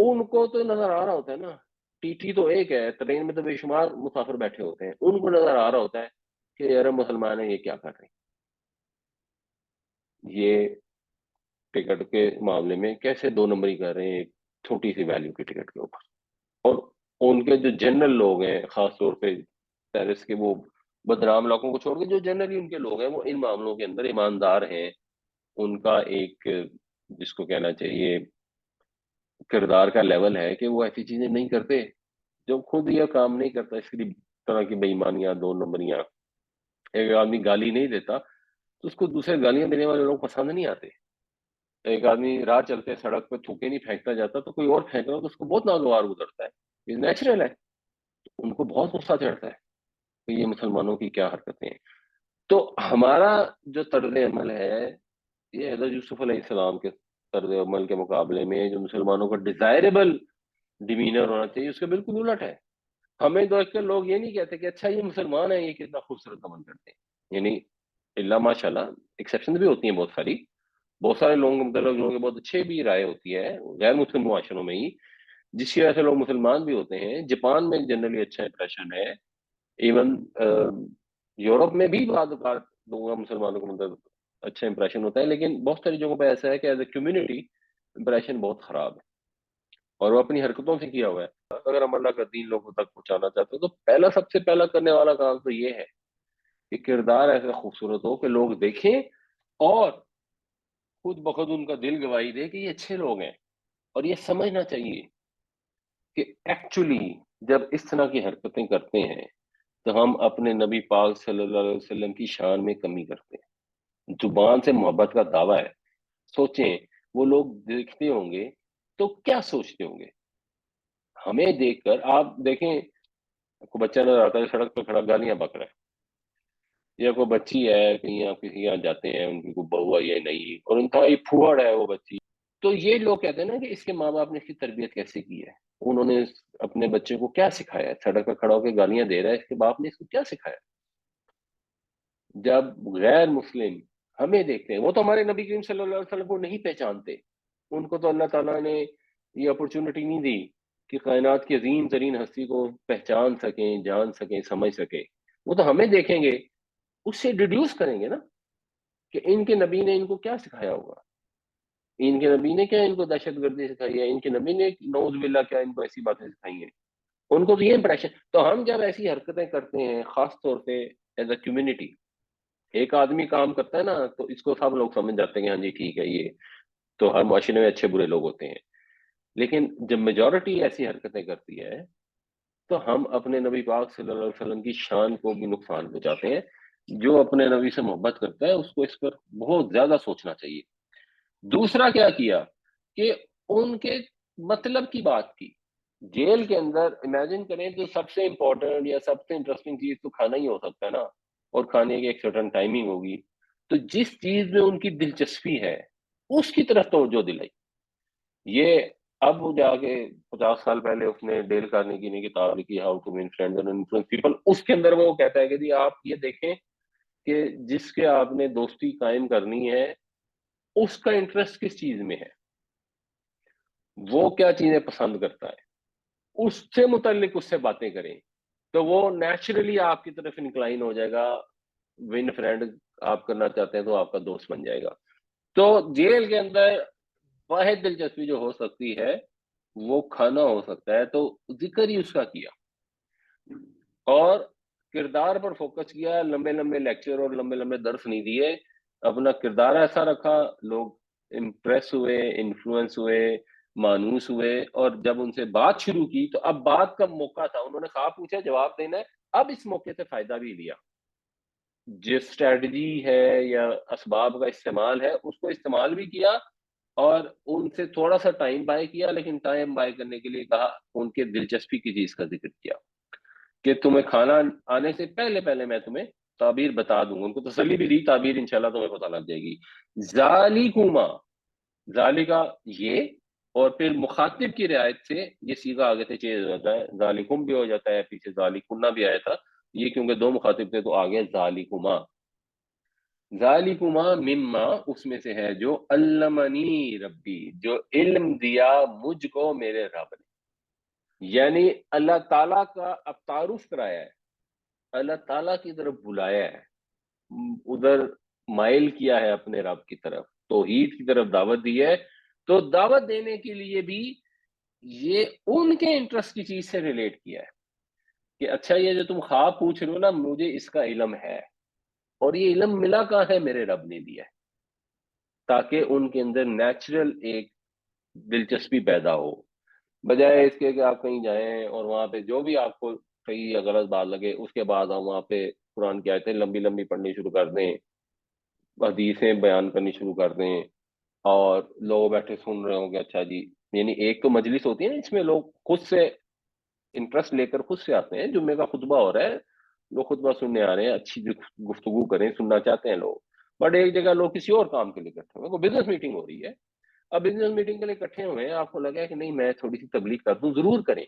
ان کو تو نظر آ رہا ہوتا ہے نا، ٹی ٹی تو ایک ہے، ٹرین میں تو بے شمار مسافر بیٹھے ہوتے ہیں، ان کو نظر آ رہا ہوتا ہے کہ یار مسلمان ہیں، یہ کیا کر رہے ہیں، یہ ٹکٹ کے معاملے میں کیسے دو نمبری کر رہے ہیں ایک چھوٹی سی ویلیو کی ٹکٹ کے اوپر۔ اور ان کے جو جنرل لوگ ہیں، خاص طور پہ پیرس کے وہ بدنام علاقوں کو چھوڑ کے جو جنرلی ان کے لوگ ہیں، وہ ان معاملوں کے اندر ایماندار ہیں، ان کا ایک جس کو کہنا چاہیے کردار کا لیول ہے کہ وہ ایسی چیزیں نہیں کرتے، جو خود یہ کام نہیں کرتا اس طرح کی بےایمانیاں، دو نمبریاں۔ ایک آدمی گالی نہیں دیتا تو اس کو دوسرے گالیاں دینے والے لوگ پسند نہیں آتے۔ ایک آدمی راہ چلتے سڑک پہ تھوکے نہیں پھینکتا جاتا تو کوئی اور پھینک رہا ہو تو اس کو بہت ناگوار گزرتا ہے، یہ نیچرل ہے، ان کو بہت غصہ چڑھتا ہے کہ یہ مسلمانوں کی کیا حرکتیں ہیں۔ تو ہمارا جو طرز عمل ہے، یہ حضرت یوسف علیہ السلام کے طرز عمل کے مقابلے میں جو مسلمانوں کا ڈیزائربل ڈیمینر ہونا چاہیے، اس کے بالکل الٹ ہے۔ ہمیں دیکھ کر لوگ یہ نہیں کہتے کہ اچھا یہ مسلمان ہیں، یہ کتنا خوبصورت عمل کرتے ہیں، یعنی اللہ ماشاء اللہ ایکسیپشن بھی ہوتی ہیں بہت ساری، بہت سارے لوگوں مطلب لوگوں کے بہت اچھے بھی رائے ہوتی ہے غیر مسلم معاشروں میں ہی، جس کی وجہ سے لوگ مسلمان بھی ہوتے ہیں۔ جاپان میں جنرلی اچھا امپریشن ہے، ایون یورپ میں بھی بعض اوقات لوگوں کا مسلمانوں کو مطلب اچھا امپریشن ہوتا ہے، لیکن بہت ساری جگہوں پہ ایسا ہے کہ ایز اے کمیونٹی امپریشن بہت خراب ہے، اور وہ اپنی حرکتوں سے کیا ہوا ہے۔ اگر ہم اللہ کا دین لوگوں تک پہنچانا چاہتے ہیں تو پہلا سب سے پہلا کرنے والا کام تو یہ ہے کہ کردار ایسا خوبصورت ہو کہ لوگ دیکھیں اور خود بخود ان کا دل گواہی دے کہ یہ اچھے لوگ ہیں، اور یہ سمجھنا چاہیے کہ ایکچولی جب اس طرح کی حرکتیں کرتے ہیں تو ہم اپنے نبی پاک صلی اللہ علیہ وسلم کی شان میں کمی کرتے ہیں۔ زبان سے محبت کا دعویٰ ہے، سوچیں وہ لوگ دیکھتے ہوں گے تو کیا سوچتے ہوں گے؟ ہمیں دیکھ کر آپ دیکھیں، کوئی بچہ نظر آتا ہے سڑک پہ کھڑا گالیاں بک رہا ہے، یا کوئی بچی ہے کہیں آپ کسی یہاں جاتے ہیں، ان کی کوئی بہو ہے یا نہیں، اور ان کا ایک پھوڑ ہے وہ بچی، تو یہ لوگ کہتے ہیں نا کہ اس کے ماں باپ نے اس کی تربیت کیسے کی ہے، انہوں نے اپنے بچے کو کیا سکھایا ہے، سڑک پہ کھڑا ہو کے گالیاں دے رہا ہے، اس کے باپ نے اس کو کیا سکھایا؟ جب غیر مسلم ہمیں دیکھتے ہیں، وہ تو ہمارے نبی کریم صلی اللہ علیہ وسلم کو نہیں پہچانتے، ان کو تو اللہ تعالیٰ نے یہ اپرچونٹی نہیں دی کہ کائنات کی عظیم ترین ہستی کو پہچان سکیں، جان سکیں، سمجھ سکیں۔ وہ تو ہمیں دیکھیں گے، اس سے ڈیڈیوس کریں گے نا کہ ان کے نبی نے ان کو کیا سکھایا ہوگا، ان کے نبی نے کیا ان کو دہشت گردی سکھائی ہے، ان کے نبی نے نعوذ باللہ کیا ان کو ایسی باتیں سکھائی ہیں، ان کو تو یہ امپریشن۔ تو ہم جب ایسی حرکتیں کرتے ہیں، خاص طور پہ ایز اے کمیونٹی، ایک آدمی کام کرتا ہے نا تو اس کو سب لوگ سمجھ جاتے ہیں کہ ہاں جی ٹھیک ہے، یہ تو ہر معاشرے میں اچھے برے لوگ ہوتے ہیں، لیکن جب میجورٹی ایسی حرکتیں کرتی ہے تو ہم اپنے نبی پاک صلی اللہ علیہ وسلم کی شان کو بھی نقصان پہنچاتے ہیں۔ جو اپنے نبی سے محبت کرتا ہے اس کو اس پر بہت زیادہ سوچنا چاہیے۔ دوسرا کیا کیا کہ ان کے مطلب کی بات کی، جیل کے اندر امیجن کریں تو سب سے امپورٹنٹ یا سب سے انٹرسٹنگ چیز تو کھانا ہی ہو سکتا ہے نا، اور کھانے کی ایک سرٹن ٹائمنگ ہوگی، تو جس چیز میں ان کی دلچسپی ہے اس کی طرف توجہ دلائی۔ یہ اب وہ جا کے 50 سال پہلے اس نے ڈیل کارنیگی نے کتاب لکھی how to win friends and influence people, اس کے اندر وہ کہتا ہے کہ جی آپ یہ دیکھیں کہ جس کے آپ نے دوستی قائم کرنی ہے اس کا انٹرسٹ کس چیز میں ہے، وہ کیا چیزیں پسند کرتا ہے، اس سے متعلق اس سے باتیں کریں تو وہ نیچرلی آپ کی طرف انکلائن ہو جائے گا، ون فرینڈ آپ کرنا چاہتے ہیں تو آپ کا دوست بن جائے گا۔ تو جیل کے اندر واحد دلچسپی جو ہو سکتی ہے وہ کھانا ہو سکتا ہے، تو ذکر ہی اس کا کیا اور کردار پر فوکس کیا، لمبے لمبے لیکچر اور لمبے لمبے درس نہیں دیے، اپنا کردار ایسا رکھا، لوگ امپریس ہوئے، انفلوئنس ہوئے، مانوس ہوئے، اور جب ان سے بات شروع کی تو اب بات کا موقع تھا، انہوں نے خواب پوچھا جواب دینا ہے، اب اس موقع سے فائدہ بھی لیا، جس اسٹریٹجی ہے یا اسباب کا استعمال ہے اس کو استعمال بھی کیا، اور ان سے تھوڑا سا ٹائم بائی کیا، لیکن ٹائم بائی کرنے کے لیے کہا ان کے دلچسپی کی چیز کا ذکر کیا کہ تمہیں کھانا آنے سے پہلے پہلے میں تمہیں تعبیر بتا دوں گا، ان کو تسلی بھی دی، تعبیر انشاءاللہ تمہیں پتہ لگ جائے گی۔ ذالکما، ذالکا یہ، اور پھر مخاطب کی رعایت سے یہ سیغہ آگے سے چینج ہو جاتا ہے، ذالکم بھی ہو جاتا ہے، پیچھے ذالکنا بھی آیا تھا، یہ کیونکہ دو مخاطب تھے تو آگے ذالکما۔ ذالکما مما اس میں سے ہے جو علمنی ربی جو علم دیا مجھ کو میرے رب نے. یعنی اللہ تعالیٰ کا اب تعارف کرایا ہے، اللہ تعالیٰ کی طرف بلایا ہے، ادھر مائل کیا ہے اپنے رب کی طرف، توحید کی طرف دعوت دی ہے. تو دعوت دینے کے لیے بھی یہ ان کے انٹرسٹ کی چیز سے ریلیٹ کیا ہے کہ اچھا یہ جو تم خواب پوچھ رہے ہو نا، مجھے اس کا علم ہے، اور یہ علم ملا کہاں ہے؟ میرے رب نے دیا ہے، تاکہ ان کے اندر نیچرل ایک دلچسپی پیدا ہو، بجائے اس کے کہ آپ کہیں جائیں اور وہاں پہ جو بھی آپ کو صحیح یا غلط بات لگے اس کے بعد آپ وہاں پہ قرآن کی آیتیں لمبی لمبی پڑھنی شروع کر دیں، حدیثیں بیان کرنی شروع کر دیں، اور لوگ بیٹھے سن رہے ہوں کہ اچھا جی. یعنی ایک تو مجلس ہوتی ہے نا، اس میں لوگ خود سے انٹرسٹ لے کر خود سے آتے ہیں، جمعے کا خطبہ ہو رہا ہے، لوگ خطبہ سننے آ رہے ہیں، اچھی گفتگو کریں، سننا چاہتے ہیں لوگ. بٹ ایک جگہ لوگ کسی اور کام کے لیے اکٹھے ہوئے، کوئی بزنس میٹنگ ہو رہی ہے، اب بزنس میٹنگ کے لیے اکٹھے ہوئے ہیں، آپ کو لگا ہے کہ نہیں میں تھوڑی سی تبلیغ کر دوں، ضرور کریں،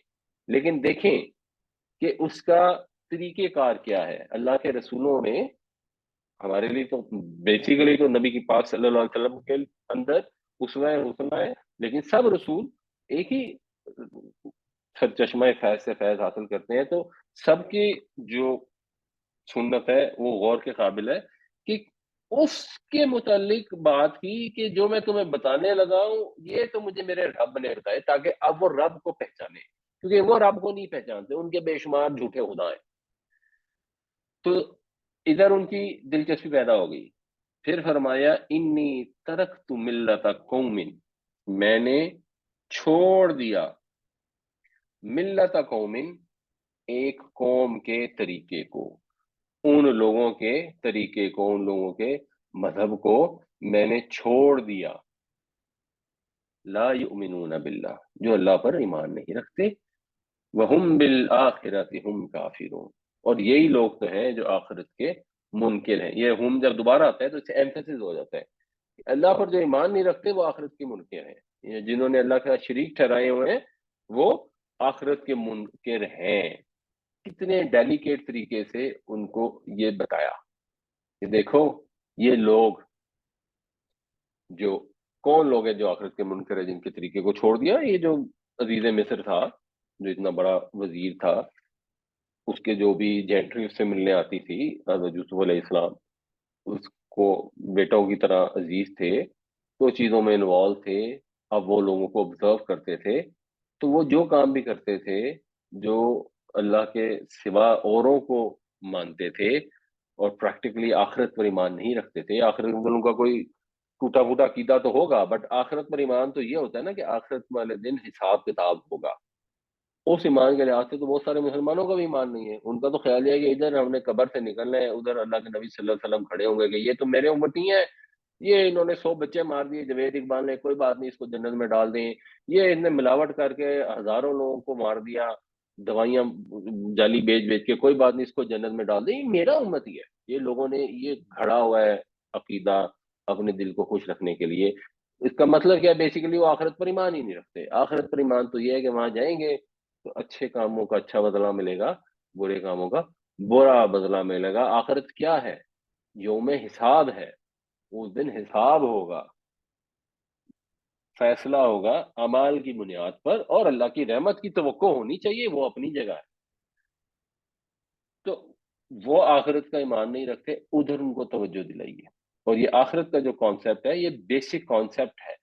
لیکن دیکھیں کہ اس کا طریقہ کار کیا ہے. اللہ کے رسولوں میں ہمارے لیے تو بیسیکلی تو نبی کی پاک صلی اللہ علیہ وسلم کے اندر اسوہ حسنہ ہے، لیکن سب رسول ایک ہی سرچشمہ فیض سے فیض حاصل کرتے ہیں. تو سب کی جو سنت ہے وہ غور کے قابل ہے کہ اس کے متعلق بات کی کہ جو میں تمہیں بتانے لگا ہوں یہ تو مجھے میرے رب نے بتائے، تاکہ اب وہ رب کو پہچانے، کیونکہ وہ رب کو نہیں پہچانتے، ان کے بے شمار جھوٹے خدا ہیں. تو ادھر ان کی دلچسپی پیدا ہو گئی. پھر فرمایا انی ترکت ملت قوم، میں نے چھوڑ دیا ملت قوم ایک قوم کے طریقے کو، ان لوگوں کے طریقے کو، ان لوگوں کے مذہب کو میں نے چھوڑ دیا. لا یؤمنون باللہ، جو اللہ پر ایمان نہیں رکھتے، وہم بالآخرۃ ہم کافرون، اور یہی لوگ تو ہیں جو آخرت کے منکر ہیں. یہ ہم جب دوبارہ آتا ہے تو اس سے ایمفیسس ہو جاتا ہے، اللہ پر جو ایمان نہیں رکھتے وہ آخرت کے منکر ہیں. یہ جنہوں نے اللہ کا شریک ٹھہرائے ہوئے ہیں وہ آخرت کے منکر ہیں. کتنے ڈیلیکیٹ طریقے سے ان کو یہ بتایا کہ دیکھو یہ لوگ جو کون لوگ ہیں جو آخرت کے منکر ہیں، جن کے طریقے کو چھوڑ دیا. یہ جو عزیز مصر تھا، جو اتنا بڑا وزیر تھا، اس کے جو بھی جینٹری اس سے ملنے آتی تھی، حضرت یوسف علیہ السلام اس کو بیٹوں کی طرح عزیز تھے، تو چیزوں میں انوالو تھے. اب وہ لوگوں کو آبزرو کرتے تھے، تو وہ جو کام بھی کرتے تھے، جو اللہ کے سوا اوروں کو مانتے تھے اور پریکٹیکلی آخرت پر ایمان نہیں رکھتے تھے. آخرت پر ان کا کوئی ٹوٹا پھوٹا عقیدہ تو ہوگا، بٹ آخرت پر ایمان تو یہ ہوتا ہے نا کہ آخرت والے دن حساب کتاب ہوگا. اس ایمان کے لحاظ سے تو بہت سارے مسلمانوں کا بھی ایمان نہیں ہے. ان کا تو خیال یہ ہے کہ ادھر ہم نے قبر سے نکلنا ہے، ادھر اللہ کے نبی صلی اللہ علیہ وسلم کھڑے ہوں گے کہ یہ تو میرے امتی ہیں، یہ انہوں نے 100 بچے مار دیے جوید اقبال نے، کوئی بات نہیں اس کو جنت میں ڈال دیں. یہ ان نے ملاوٹ کر کے ہزاروں لوگوں کو مار دیا، دوائیاں جعلی بیچ بیچ کے، کوئی بات نہیں اس کو جنت میں ڈال دیں، یہ میرا امتی ہے. یہ لوگوں نے یہ گھڑا ہوا ہے عقیدہ اپنے دل کو خوش رکھنے کے لیے. اس کا مطلب کیا ہے؟ بیسیکلی وہ آخرت پر ایمان ہی نہیں رکھتے. آخرت پر ایمان تو یہ ہے کہ وہاں جائیں گے تو اچھے کاموں کا اچھا بدلہ ملے گا، برے کاموں کا برا بدلہ ملے گا. آخرت کیا ہے؟ یوم حساب ہے، اس دن حساب ہوگا، فیصلہ ہوگا اعمال کی بنیاد پر، اور اللہ کی رحمت کی توقع ہونی چاہیے، وہ اپنی جگہ ہے. تو وہ آخرت کا ایمان نہیں رکھتے، ادھر ان کو توجہ دلائیے. اور یہ آخرت کا جو کانسیپٹ ہے یہ بیسک کانسیپٹ ہے.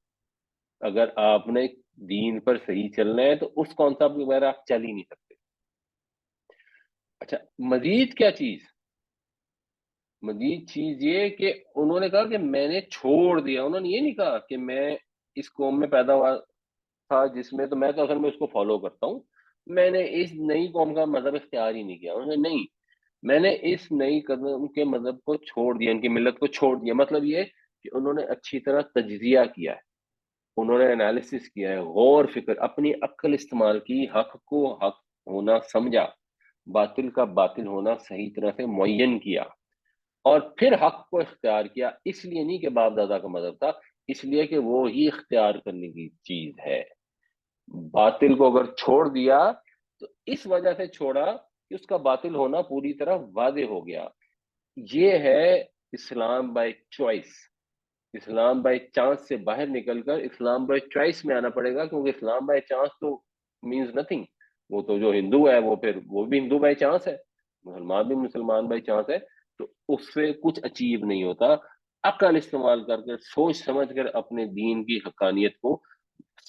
اگر آپ نے دین پر صحیح چلنا ہے تو اس کانسیپٹ کے بغیر آپ چل ہی نہیں سکتے. اچھا، مزید کیا چیز؟ مزید چیز یہ کہ انہوں نے کہا کہ میں نے چھوڑ دیا. انہوں نے یہ نہیں کہا کہ میں اس قوم میں پیدا ہوا تھا جس میں، تو میں تو اصل میں اس کو فالو کرتا ہوں، میں نے اس نئی قوم کا مذہب اختیار ہی نہیں کیا. انہوں نے نہیں، میں نے اس نئی قوم کے مذہب کو چھوڑ دیا، ان کی ملت کو چھوڑ دیا. مطلب یہ کہ انہوں نے اچھی طرح تجزیہ کیا ہے، انہوں نے انالیسس کیا ہے، غور فکر، اپنی عقل استعمال کی، حق کو حق ہونا سمجھا، باطل کا باطل ہونا صحیح طرح سے معین کیا، اور پھر حق کو اختیار کیا. اس لیے نہیں کہ باپ دادا کا مذہب تھا، اس لیے کہ وہ ہی اختیار کرنے کی چیز ہے. باطل کو اگر چھوڑ دیا تو اس وجہ سے چھوڑا کہ اس کا باطل ہونا پوری طرح واضح ہو گیا. یہ ہے اسلام by choice, Islam by chance سے باہر نکل کر اسلام بائی چوائس میں آنا پڑے گا، کیونکہ اسلام بائی چانس تو مینز نتھنگ. وہ تو جو ہندو ہے وہ پھر وہ بھی ہندو بائی چانس ہے، مسلمان بھی مسلمان بائی چانس ہے، تو اس سے کچھ اچیو نہیں ہوتا. عقل استعمال کر کے سوچ سمجھ کر اپنے دین کی حقانیت کو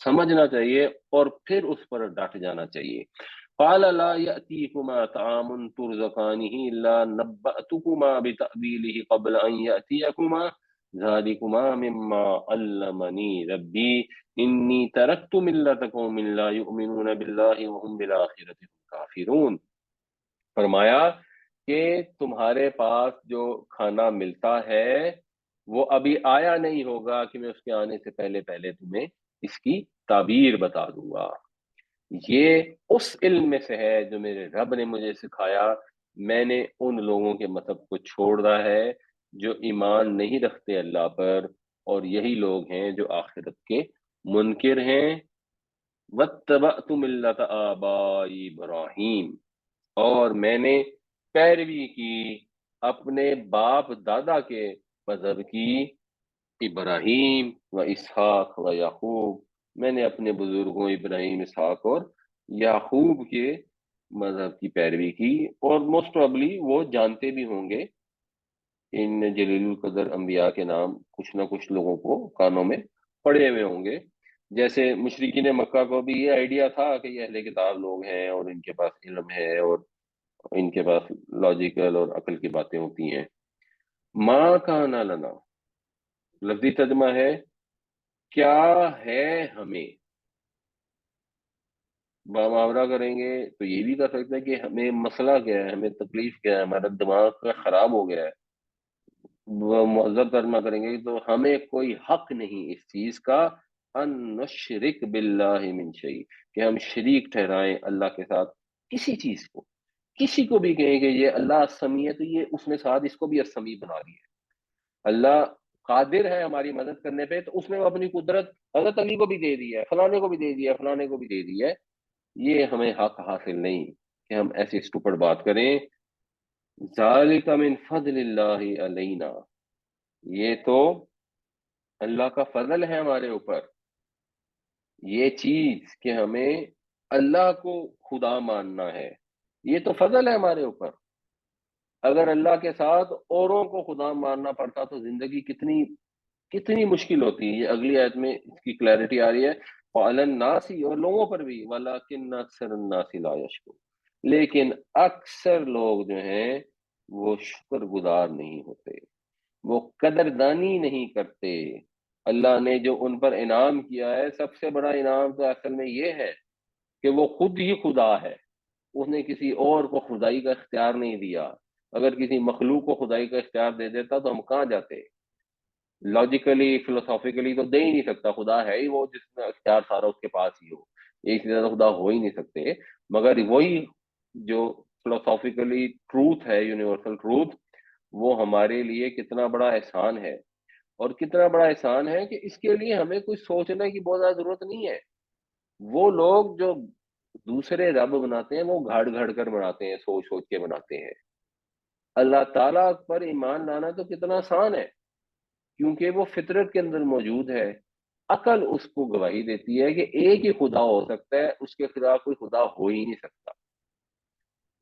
سمجھنا چاہیے اور پھر اس پر ڈٹ جانا چاہیے. قال لا يأتيكما طعام ترزقانه إلا نبأتكما بتأويله قبل أن يأتيكما ذلكما مما علمني ربي إني تركت ملة قوم لا يؤمنون بالله وهم بالآخرة هم كافرون. فرمایا کہ تمہارے پاس جو کھانا ملتا ہے وہ ابھی آیا نہیں ہوگا کہ میں اس کے آنے سے پہلے پہلے تمہیں اس کی تعبیر بتا دوں گا. یہ اس علم میں سے ہے جو میرے رب نے مجھے سکھایا. میں نے ان لوگوں کے مذہب کو چھوڑ رہا ہے جو ایمان نہیں رکھتے اللہ پر، اور یہی لوگ ہیں جو آخرت کے منکر ہیں. وَاتَّبَعْتُ مِلَّةَ آبَاءِ ابراہیم، اور میں نے پیروی کی اپنے باپ دادا کے مذہب کی. ابراہیم و اسحاق و یعقوب، میں نے اپنے بزرگوں ابراہیم، اسحاق اور یعقوب کے مذہب کی پیروی کی. اور موسٹ پرابلی وہ جانتے بھی ہوں گے ان جلیل القدر انبیاء کے نام، کچھ نہ کچھ لوگوں کو کانوں میں پڑے ہوئے ہوں گے. جیسے مشرکین مکہ کو بھی یہ آئیڈیا تھا کہ یہ اہل کتاب لوگ ہیں اور ان کے پاس علم ہے اور ان کے پاس لاجیکل اور عقل کی باتیں ہوتی ہیں. ما کان لنا، لفظی ترجمہ ہے کیا ہے ہمیں. محاورہ کریں گے تو یہ بھی کر سکتے ہیں کہ ہمیں مسئلہ کیا ہے، ہمیں تکلیف کیا ہے، ہمارا دماغ کا خراب ہو گیا ہے. وہ مہذب ترجمہ کریں گے تو ہمیں کوئی حق نہیں اس چیز کا، ان نشرک باللہ من شیء، کہ ہم شریک ٹھہرائیں اللہ کے ساتھ کسی چیز کو. کسی کو بھی کہیں کہ یہ اللہ السمیع ہے تو یہ اس نے ساتھ اس کو بھی السمیع بنا دیا. اللہ قادر ہے ہماری مدد کرنے پہ تو اس نے اپنی قدرت حضرت علی کو بھی دے دی ہے، فلانے کو بھی دے دیا ہے، فلانے کو بھی دے دی ہے. یہ ہمیں حق حاصل نہیں کہ ہم ایسی اسٹوپڈ بات کریں. ذالک من فضل اللہ علینا، یہ تو اللہ کا فضل ہے ہمارے اوپر. یہ چیز کہ ہمیں اللہ کو خدا ماننا ہے یہ تو فضل ہے ہمارے اوپر. اگر اللہ کے ساتھ اوروں کو خدا ماننا پڑتا تو زندگی کتنی کتنی مشکل ہوتی ہے. یہ اگلی آیت میں اس کی کلیئرٹی آ رہی ہے. وَعَلَى النَّاسِ، اور لوگوں پر بھی، وَلَكِنَّ أَكْثَرَ النَّاسِ لَا يَشْكُرُونَ، لیکن اکثر لوگ جو ہیں وہ شکر گزار نہیں ہوتے، وہ قدردانی نہیں کرتے. اللہ نے جو ان پر انعام کیا ہے، سب سے بڑا انعام تو اصل میں یہ ہے کہ وہ خود ہی خدا ہے. اس نے کسی اور کو خدائی کا اختیار نہیں دیا. اگر کسی مخلوق کو خدائی کا اختیار دے دیتا تو ہم کہاں جاتے؟ لاجیکلی فلسافیکلی تو دے ہی نہیں سکتا. خدا ہے ہی وہ جس میں اختیار سارا اس کے پاس ہی ہو. ایک سے زیادہ خدا ہو ہی نہیں سکتے. مگر وہی جو فلسافیکلی ٹروتھ ہے، یونیورسل ٹروتھ، وہ ہمارے لیے کتنا بڑا احسان ہے. اور کتنا بڑا احسان ہے کہ اس کے لیے ہمیں کوئی سوچنے کی بہت زیادہ ضرورت نہیں ہے. وہ لوگ جو دوسرے رب بناتے ہیں وہ گھڑ گھڑ کر بناتے ہیں، سوچ سوچ کے بناتے ہیں. اللہ تعالیٰ پر ایمان لانا تو کتنا آسان ہے، کیونکہ وہ فطرت کے اندر موجود ہے. عقل اس کو گواہی دیتی ہے کہ ایک ہی خدا ہو سکتا ہے، اس کے خلاف کوئی خدا ہو ہی نہیں سکتا.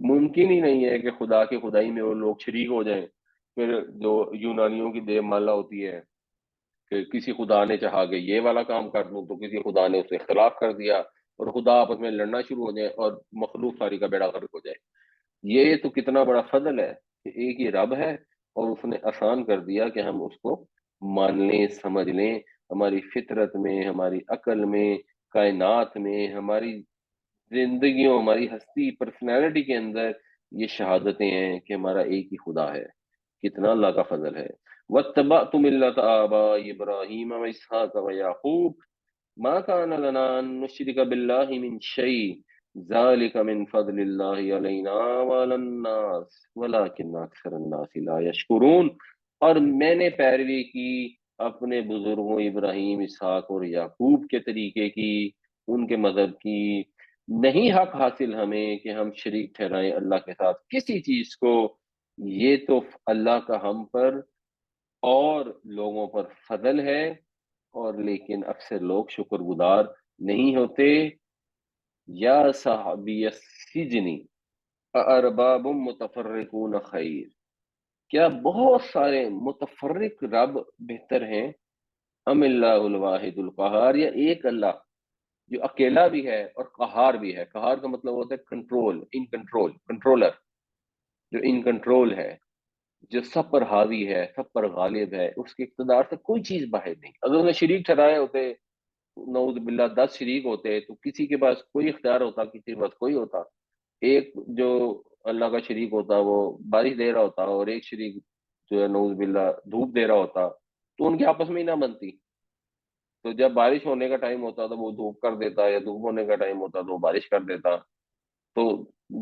ممکن ہی نہیں ہے کہ خدا کی خدائی میں وہ لوگ شریک ہو جائیں. پھر جو یونانیوں کی دیو مالا ہوتی ہے کہ کسی خدا نے چاہا کہ یہ والا کام کر دوں تو کسی خدا نے اس سے اختلاف کر دیا اور خدا آپس میں لڑنا شروع ہو جائے اور مخلوق ساری کا بیڑا غرق ہو جائے. یہ تو کتنا بڑا فضل ہے کہ ایک ہی رب ہے اور اس نے آسان کر دیا کہ ہم اس کو مان لیں، سمجھ لیں. ہماری فطرت میں، ہماری عقل میں، کائنات میں، ہماری زندگیوں، ہماری ہستی پرسنالٹی کے اندر یہ شہادتیں ہیں کہ ہمارا ایک ہی خدا ہے. کتنا اللہ کا فضل ہے. وَاتَّبَعْتُ مِلَّةَ آبَاءِ إِبْرَاهِيمَ وَإِسْحَاقَ وَيَعْقُوبَ مَا كَانَ لَنَا أَن نُّشْرِكَ بِاللَّهِ مِن شَيْءٍ ذَلِكَ مِن فَضْلِ اللَّهِ عَلَيْنَا وَعَلَى النَّاسِ وَلَٰكِنَّ أَكْثَرَ النَّاسِ لَا يَشْكُرُونَ. اور میں نے پیروی کی اپنے بزرگوں ابراہیم، اسحاق اور یعقوب کے طریقے کی، ان کے مذہب کی. نہیں حق حاصل ہمیں کہ ہم شریک ٹھہرائیں اللہ کے ساتھ کسی چیز کو. یہ تو اللہ کا ہم پر اور لوگوں پر فضل ہے، اور لیکن اکثر لوگ شکر گزار نہیں ہوتے۔ یا صحابی السجن ارباب متفرقون خیر، کیا بہت سارے متفرق رب بہتر ہیں، ام اللہ الواحد القہار، یا ایک اللہ جو اکیلا بھی ہے اور قہار بھی ہے۔ قہار کا مطلب ہوتا ہے کنٹرول، ان کنٹرول، کنٹرولر، جو ان کنٹرول ہے، جو سب پر حاوی ہے، سب پر غالب ہے، اس کے اقتدار سے کوئی چیز باہر نہیں۔ اگر انہیں شریک ٹھہرائے ہوتے، نعوذ باللہ 10 شریک ہوتے، تو کسی کے پاس کوئی اختیار ہوتا، کسی کے پاس کوئی ہوتا۔ ایک جو اللہ کا شریک ہوتا وہ بارش دے رہا ہوتا، اور ایک شریک جو ہے نعوذ باللہ دھوپ دے رہا ہوتا، تو ان کی آپس میں ہی نہ بنتی۔ تو جب بارش ہونے کا ٹائم ہوتا تو وہ دھوپ کر دیتا، یا دھوپ ہونے کا ٹائم ہوتا تو وہ بارش کر دیتا، تو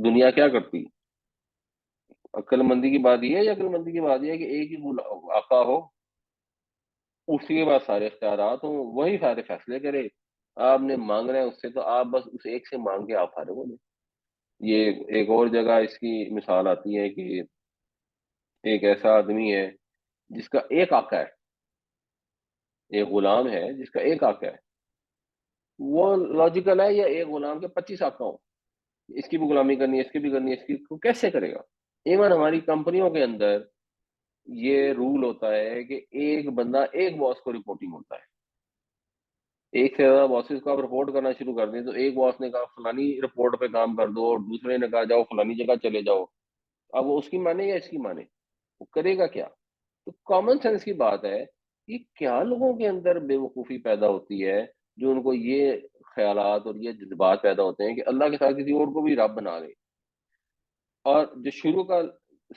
دنیا کیا کرتی؟ عقل مندی کی بات یہ ہے، یا عقل مندی کی بات یہ ہے کہ ایک ہی آقا ہو، اسی کے بعد سارے اختیارات ہوں، وہی سارے فیصلے کرے۔ آپ نے مانگنا ہے اس سے، تو آپ بس اس ایک سے مانگ کے آپ فارغ ہو جائیں۔ یہ ایک اور جگہ اس کی مثال آتی ہے کہ ایک ایسا آدمی ہے جس کا ایک آقا ہے، ایک غلام ہے جس کا ایک آقا ہے۔ وہ لاجیکل ہے، یا ایک غلام کے 25 آقا ہوں، اس کی بھی غلامی کرنی ہے، اس کی بھی کرنی ہے، اس کی کو کیسے کرے گا؟ ایون ہماری کمپنیوں کے اندر یہ رول ہوتا ہے کہ ایک بندہ ایک باس کو رپورٹنگ ہوتا ہے۔ ایک سے زیادہ باسز کو آپ رپورٹ کرنا شروع کر دیں، تو ایک باس نے کہا فلانی رپورٹ پہ کام کر دو، اور دوسرے نے کہا جاؤ فلانی جگہ چلے جاؤ۔ اب وہ اس کی مانے یا اس کی مانے، وہ کرے گا کیا؟ تو کامن سینس کی بات ہے کہ کیا لوگوں کے اندر بے وقوفی پیدا ہوتی ہے، جو ان کو یہ خیالات اور یہ جذبات پیدا ہوتے ہیں کہ اللہ کے ساتھ کسی اور کو بھی رب بنا لے۔ اور جو شروع کا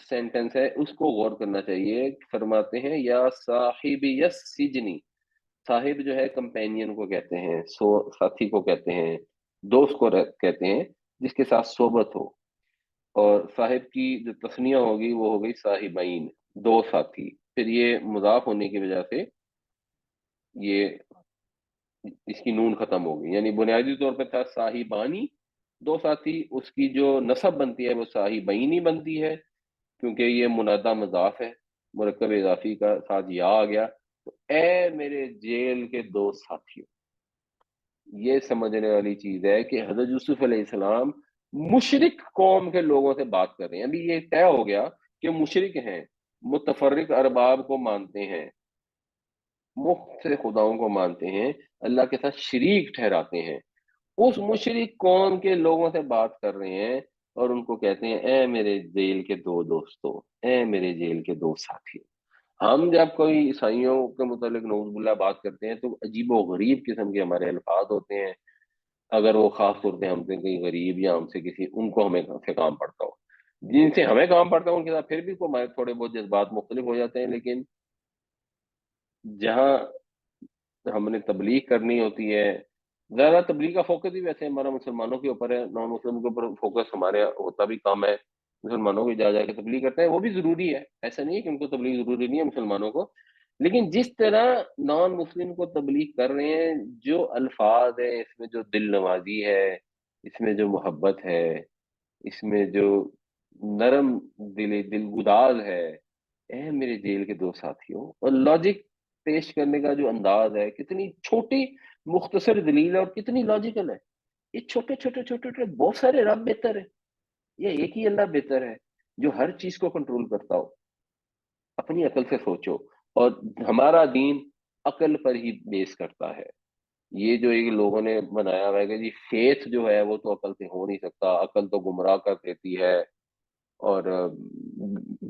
سینٹنس ہے اس کو غور کرنا چاہیے، فرماتے ہیں یا صاحبی یس سجنی، صاحب جو ہے کمپینین کو کہتے ہیں، ساتھی کو کہتے ہیں، دوست کو کہتے ہیں، جس کے ساتھ صحبت ہو۔ اور صاحب کی جو تسنیہ ہوگی وہ ہوگئی صاحبین، دو ساتھی، پھر یہ مضاف ہونے کی وجہ سے یہ اس کی نون ختم ہوگی، یعنی بنیادی طور پہ تھا صاحبانی، دو ساتھی، اس کی جو نسب بنتی ہے وہ صاحبینی بنتی ہے، کیونکہ یہ منادہ مضاف ہے، مرکب اضافی کا ساتھ یا آ گیا۔ تو اے میرے جیل کے دو ساتھیوں، یہ سمجھنے والی چیز ہے کہ حضرت یوسف علیہ السلام مشرک قوم کے لوگوں سے بات کر رہے ہیں۔ ابھی یہ طے ہو گیا کہ مشرک ہیں، متفرق ارباب کو مانتے ہیں، مخت سے خداؤں کو مانتے ہیں، اللہ کے ساتھ شریک ٹھہراتے ہیں، اس مشرک قوم کے لوگوں سے بات کر رہے ہیں، اور ان کو کہتے ہیں اے میرے جیل کے دو دوستوں، اے میرے جیل کے دو ساتھی۔ ہم جب کوئی عیسائیوں کے متعلق نعوذ باللہ بات کرتے ہیں تو عجیب و غریب قسم کے ہمارے الفاظ ہوتے ہیں، اگر وہ خاص طور پہ ہم سے کہیں غریب یا ہم سے کسی ان کو ہمیں سے کام پڑتا ہو، جن سے ہمیں کام پڑتا ہے ان کے ساتھ پھر بھی کو ہمارے تھوڑے بہت جذبات مختلف ہو جاتے ہیں، لیکن جہاں ہم نے تبلیغ کرنی ہوتی ہے، زیادہ تبلیغ کا فوکس بھی ویسے ہمارا مسلمانوں کے اوپر ہے، نان مسلم کے اوپر فوکس ہمارے ہوتا بھی کم ہے۔ مسلمانوں کو جا جا کے تبلیغ کرتے ہیں، وہ بھی ضروری ہے، ایسا نہیں ہے کہ ان کو تبلیغ ضروری نہیں ہے مسلمانوں کو، لیکن جس طرح نان مسلم کو تبلیغ کر رہے ہیں، جو الفاظ ہیں اس میں، جو دل نوازی ہے اس میں، جو محبت ہے اس میں، جو نرم دل گداز ہے، اے میرے جیل کے دو ساتھیوں، اور لاجک پیش کرنے کا جو انداز ہے، کتنی چھوٹی مختصر دلیل ہے اور کتنی لاجیکل ہے۔ یہ چھوٹے چھوٹے چھوٹے چھوٹے بہت سارے رب بہتر ہے، یہ ایک ہی اللہ بہتر ہے جو ہر چیز کو کنٹرول کرتا ہو؟ اپنی عقل سے سوچو۔ اور ہمارا دین عقل پر ہی بیس کرتا ہے۔ یہ جو ایک لوگوں نے بنایا ہوا ہے کہ جی فیتھ جو ہے وہ تو عقل سے ہو نہیں سکتا، عقل تو گمراہ کر دیتی ہے، اور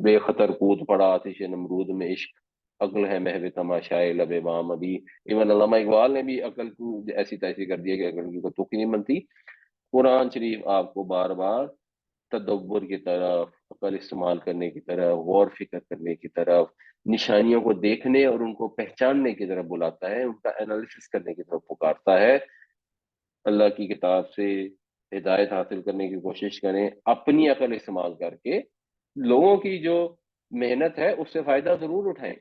بے خطر کود پڑا آتش نمرود میں عشق، عقل ہے محو تماشائے لب بام ابھی۔ ایون علامہ اقبال نے بھی عقل کو ایسی تیسی کر دیا کہ عقل کی کوئی تک نہیں بنتی۔ قرآن شریف آپ کو بار بار تدبر کی طرف، عقل استعمال کرنے کی طرف، غور فکر کرنے کی طرف، نشانیوں کو دیکھنے اور ان کو پہچاننے کی طرف بلاتا ہے، ان کا انالیسس کرنے کی طرف پکارتا ہے۔ اللہ کی کتاب سے ہدایت حاصل کرنے کی کوشش کریں، اپنی عقل استعمال کر کے لوگوں کی جو محنت ہے اس سے فائدہ ضرور اٹھائیں۔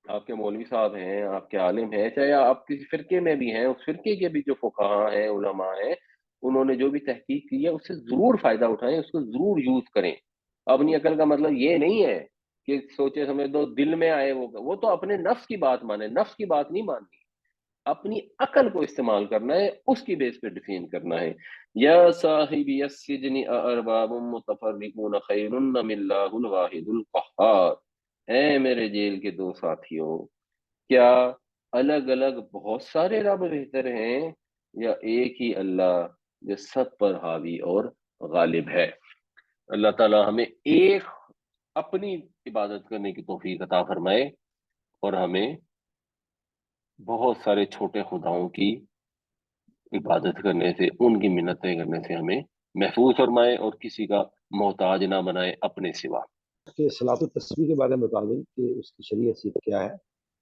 آپ کے مولوی صاحب ہیں، آپ کے عالم ہیں، چاہے آپ کسی فرقے میں بھی ہیں، اس فرقے کے بھی جو فقہا ہیں، علماء ہیں، انہوں نے جو بھی تحقیق کی ہے اس سے ضرور فائدہ اٹھائیں، اس کو ضرور یوز کریں۔ اپنی عقل کا مطلب یہ نہیں ہے کہ سوچے سمجھ دو دل میں آئے وہ تو اپنے نفس کی بات مانے، نفس کی بات نہیں ماننی، اپنی عقل کو استعمال کرنا ہے، اس کی بیس پہ ڈیفین کرنا ہے۔ یا صاحبی السجن ارباب متفرقون خیر ام اللہ الواحد القہار، اے میرے جیل کے دو ساتھیوں، کیا الگ الگ بہت سارے رب بہتر ہیں یا ایک ہی اللہ جو سب پر حاوی اور غالب ہے؟ اللہ تعالی ہمیں ایک اپنی عبادت کرنے کی توفیق عطا فرمائے، اور ہمیں بہت سارے چھوٹے خداؤں کی عبادت کرنے سے، ان کی منتیں کرنے سے ہمیں محفوظ فرمائے، اور کسی کا محتاج نہ بنائے اپنے سوا۔ کہ صلاۃ التسبیح کے بارے میں بتا دیں کہ اس کی شرعی حیثیت کیا ہے،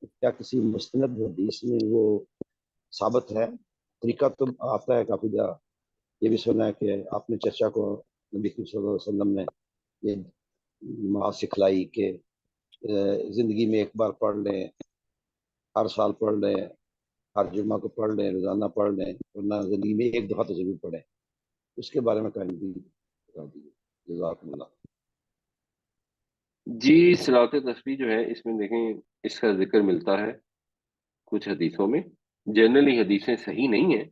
کیا کسی مستند حدیث میں وہ ثابت ہے؟ طریقہ تو آتا ہے کافی جگہ، یہ بھی سنا ہے کہ آپ نے چچا کو نبی کریم صلی اللہ علیہ وسلم نے یہ نماز سکھلائی کہ زندگی میں ایک بار پڑھ لیں، ہر سال پڑھ لیں، ہر جمعہ کو پڑھ لیں، روزانہ پڑھ لیں، ورنہ زندگی میں ایک دفعہ تو ضرور پڑھیں۔ اس کے بارے میں کہیں بھی بتا دیجیے، جزاکم اللہ۔ جی، صلاۃ تسبیح جو ہے اس میں دیکھیں اس کا ذکر ملتا ہے کچھ حدیثوں میں، جنرلی حدیثیں صحیح نہیں ہیں،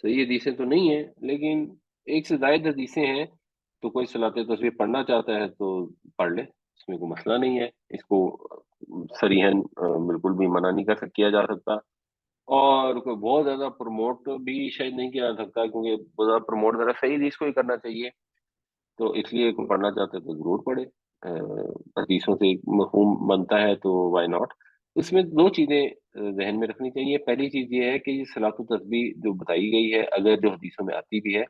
صحیح حدیثیں تو نہیں ہیں، لیکن ایک سے زائد حدیثیں ہیں، تو کوئی صلاۃ تسبیح پڑھنا چاہتا ہے تو پڑھ لے، اس میں کوئی مسئلہ نہیں ہے، اس کو صریحاً بالکل بھی منع نہیں کیا جا سکتا، اور کوئی بہت زیادہ پروموٹ بھی شاید نہیں کیا جا سکتا، کیونکہ بہت زیادہ پروموٹ ذرا صحیح حدیث کو ہی کرنا چاہیے، تو اس لیے کوئی پڑھنا چاہتے ہیں تو ضرور پڑھے، حدیثوں سے مفہوم بنتا ہے تو وائی ناٹ۔ اس میں دو چیزیں ذہن میں رکھنی چاہیے۔ پہلی چیز یہ ہے کہ یہ صلاۃ التسبیح جو بتائی گئی ہے، اگر جو حدیثوں میں آتی بھی ہے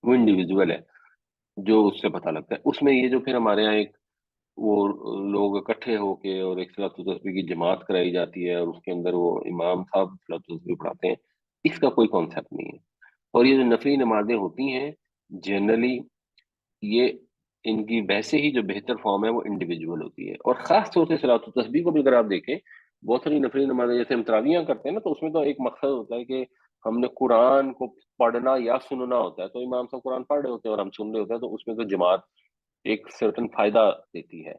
وہ انڈیویجول ہے، جو اس سے پتہ لگتا ہے، اس میں یہ جو پھر ہمارے یہاں ایک وہ لوگ اکٹھے ہو کے اور ایک صلاۃ التسبیح کی جماعت کرائی جاتی ہے، اور اس کے اندر وہ امام صاحب صلاۃ التسبیح پڑھاتے ہیں، اس کا کوئی کانسیپٹ نہیں ہے۔ اور یہ جو نفلی نمازیں ہوتی ہیں جنرلی، یہ ان کی ویسے ہی جو بہتر فارم ہے وہ انڈیویجول ہوتی ہے، اور خاص طور سے صلاۃ التسبیح کو بھی اگر آپ دیکھیں، بہت ساری نفلی نمازیں جیسے ہم تراویحاں کرتے ہیں نا، تو اس میں تو ایک مقصد ہوتا ہے کہ ہم نے قرآن کو پڑھنا یا سننا ہوتا ہے، تو امام صاحب قرآن پڑھ رہے ہوتے ہیں اور ہم سن رہے ہوتے ہیں، تو اس میں تو جماعت ایک سرٹن فائدہ دیتی ہے۔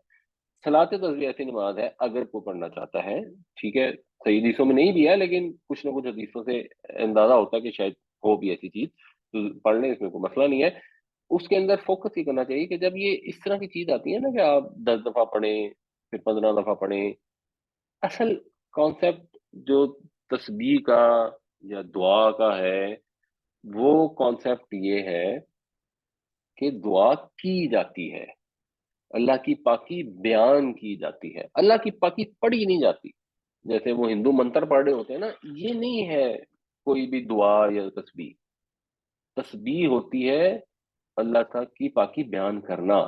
صلاۃ تسبیح ایسی نماز ہے اگر کوئی پڑھنا چاہتا ہے، ٹھیک ہے، صحیح حدیثوں میں نہیں بھی ہے لیکن کچھ نہ کچھ حدیثوں سے اندازہ ہوتا ہے کہ شاید ہو بھی ایسی چیز، تو پڑھ لیں، اس میں کوئی مسئلہ نہیں ہے۔ اس کے اندر فوکس یہ کرنا چاہیے کہ جب یہ اس طرح کی چیز آتی ہے نا کہ آپ 10 دفعہ پڑھیں، پھر 15 دفعہ پڑھیں، اصل کانسیپٹ جو تسبیح کا یا دعا کا ہے، وہ کانسیپٹ یہ ہے کہ دعا کی جاتی ہے، اللہ کی پاکی بیان کی جاتی ہے، اللہ کی پاکی پڑھی نہیں جاتی، جیسے وہ ہندو منتر پڑھ رہے ہوتے ہیں نا، یہ نہیں ہے کوئی بھی دعا یا تسبیح۔ تسبیح ہوتی ہے اللہ کا کی پاکی بیان کرنا،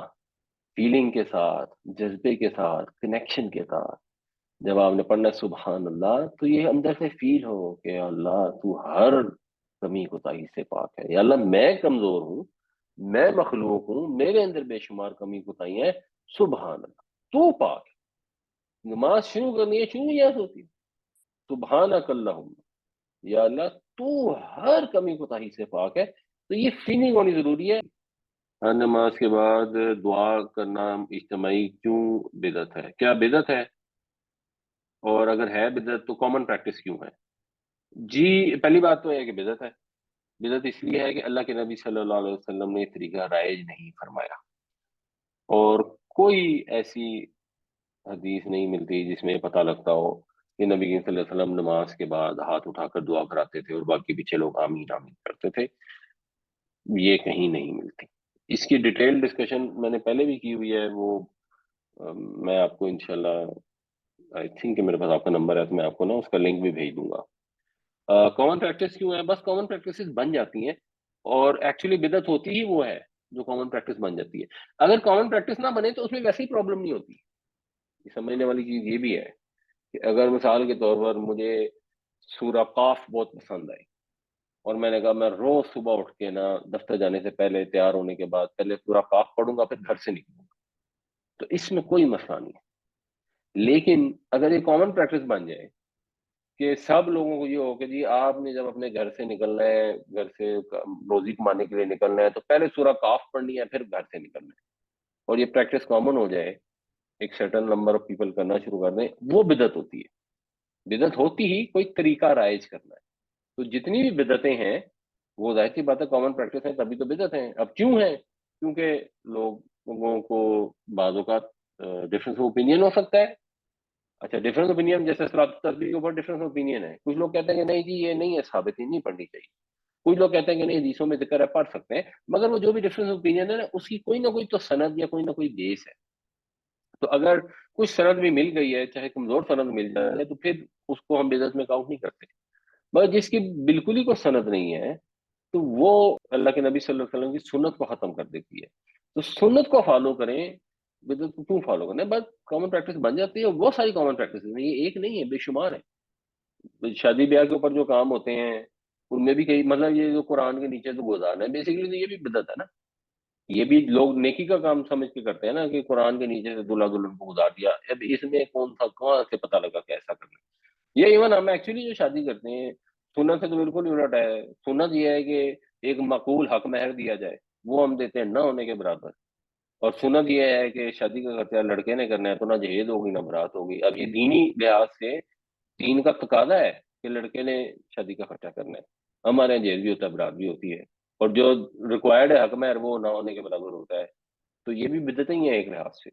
فیلنگ کے ساتھ، جذبے کے ساتھ، کنیکشن کے ساتھ۔ جب آپ نے پڑھنا ہے سبحان اللہ، تو یہ اندر سے فیل ہو کہ اللہ تو ہر کمی کوتاہی سے پاک ہے، یا اللہ میں کمزور ہوں، میں مخلوق ہوں، میرے اندر بے شمار کمی کوتاہی ہیں، سبحان اللہ تو پاک ہے۔ نماز شروع کرنی ہے، شروع یہاں سے ہوتی ہے، سبحانک اللہم، یا اللہ تو ہر کمی کوتاہی سے پاک ہے، تو یہ فیلنگ ہونی ضروری ہے۔ ہر نماز کے بعد دعا کرنا اجتماعی کیوں بدعت ہے؟ کیا بدعت ہے؟ اور اگر ہے بدعت تو کامن پریکٹس کیوں ہے؟ جی، پہلی بات تو ہے کہ بدعت ہے۔ بدعت اس لیے ہے کہ اللہ کے نبی صلی اللہ علیہ وسلم نے یہ طریقہ رائج نہیں فرمایا، اور کوئی ایسی حدیث نہیں ملتی جس میں یہ پتہ لگتا ہو کہ نبی کریم صلی اللہ علیہ وسلم نماز کے بعد ہاتھ اٹھا کر دعا کراتے تھے اور باقی پیچھے لوگ آمین آمین کرتے تھے، یہ کہیں نہیں ملتی۔ اس کی ڈیٹیل ڈسکشن میں نے پہلے بھی کی ہوئی ہے، وہ میں آپ کو انشاءاللہ، آئی تھنک کہ میرے پاس آپ کا نمبر ہے، تو میں آپ کو نا اس کا لنک بھی بھیج دوں گا۔ کامن پریکٹس کیوں ہے؟ بس کامن پریکٹسز بن جاتی ہیں، اور ایکچولی بدعت ہوتی ہی وہ ہے جو کامن پریکٹس بن جاتی ہے۔ اگر کامن پریکٹس نہ بنے تو اس میں ویسے ہی پرابلم نہیں ہوتی۔ یہ سمجھنے والی چیز یہ بھی ہے کہ اگر مثال کے طور پر مجھے سورہ قاف بہت پسند آئی، اور میں نے کہا میں روز صبح اٹھ کے نا دفتر جانے سے پہلے، تیار ہونے کے بعد پہلے سورہ قاف پڑھوں گا، پھر گھر سے نکلوں گا، تو اس میں کوئی مسئلہ نہیں ہے۔ لیکن اگر یہ کامن پریکٹس بن جائے کہ سب لوگوں کو یہ ہو کہ جی آپ نے جب اپنے گھر سے نکلنا ہے، گھر سے روزی کمانے کے لیے نکلنا ہے، تو پہلے سورہ کاف پڑھنی ہے، پھر گھر سے نکلنا ہے، اور یہ پریکٹس کامن ہو جائے، ایک سرٹن نمبر آف پیپل کرنا شروع کر دیں، وہ بدعت ہوتی ہے۔ بدعت ہوتی ہی کوئی طریقہ رائج کرنا ہے۔ تو جتنی بھی بدعتیں ہیں وہ ظاہر سی بات ہے کامن پریکٹس ہے، تبھی تو بدعت ہیں۔ اب کیوں ہیں؟ کیونکہ لوگوں کو بعض اوقات ڈفرینس آف اوپینین ہو سکتا ہے۔ اچھا، ڈفرینس اوپینین جیسے صراط تسبیح کے اوپر ڈفرینس اوپینین ہے، کچھ لوگ کہتے ہیں کہ نہیں جی یہ نہیں ہے ثابت، ہی نہیں پڑھنی چاہیے۔ کچھ لوگ کہتے ہیں کہ نہیں حدیثوں میں ذکر ہے پڑھ سکتے ہیں، مگر وہ جو بھی ڈفرینس اوپینین ہے نا اس کی کوئی نہ کوئی تو سند یا کوئی نہ کوئی بیس ہے۔ تو اگر کچھ سند بھی مل گئی ہے، چاہے کمزور سند مل جائے، تو پھر اس کو ہم بدعت میں کاؤنٹ نہیں کرتے۔ مگر جس کی بالکل ہی کوئی سند نہیں ہے تو وہ اللہ کے نبی صلی اللہ علیہ وسلم کی سنت کو ختم کر دیتی ہے۔ تو سنت کو فالو کریں، بدعت کو کیوں فالو کریں؟ بس کامن پریکٹس بن جاتی ہے، اور بہت ساری کامن پریکٹس ہیں، یہ ایک نہیں ہے، بے شمار ہے۔ شادی بیاہ کے اوپر جو کام ہوتے ہیں ان میں بھی کئی، مطلب یہ جو قرآن کے نیچے تو گزارنا ہے بیسیکلی، تو یہ بھی بدعت ہے نا۔ یہ بھی لوگ نیکی کا کام سمجھ کے کرتے ہیں نا، کہ قرآن کے نیچے سے دلہا دلہن کو گزار دیا، اب اس میں کون سا کہاں سے پتہ لگا کیسا کرنا ہے؟ یہ ایون ہم ایکچولی جو شادی کرتے ہیں سنت سے تو بالکل ہی الٹ ہے۔ سنت یہ ہے کہ ایک معقول حق مہر دیا جائے، وہ ہم دیتے ہیں نہ ہونے کے برابر۔ اور سنت یہ ہے کہ شادی کا خرچہ لڑکے نے کرنا ہے، تو نہ جہیز ہوگی نہ برات ہوگی۔ اب یہ دینی لحاظ سے دین کا تقاضا ہے کہ لڑکے نے شادی کا خرچہ کرنا ہے، ہمارے یہاں جہیز بھی ہوتا ہے، برات بھی ہوتی ہے، اور جو ریکوائرڈ ہے حق مہر وہ نہ ہونے کے برابر ہوتا ہے۔ تو یہ بھی بدعتیں ہی ہیں ایک لحاظ سے،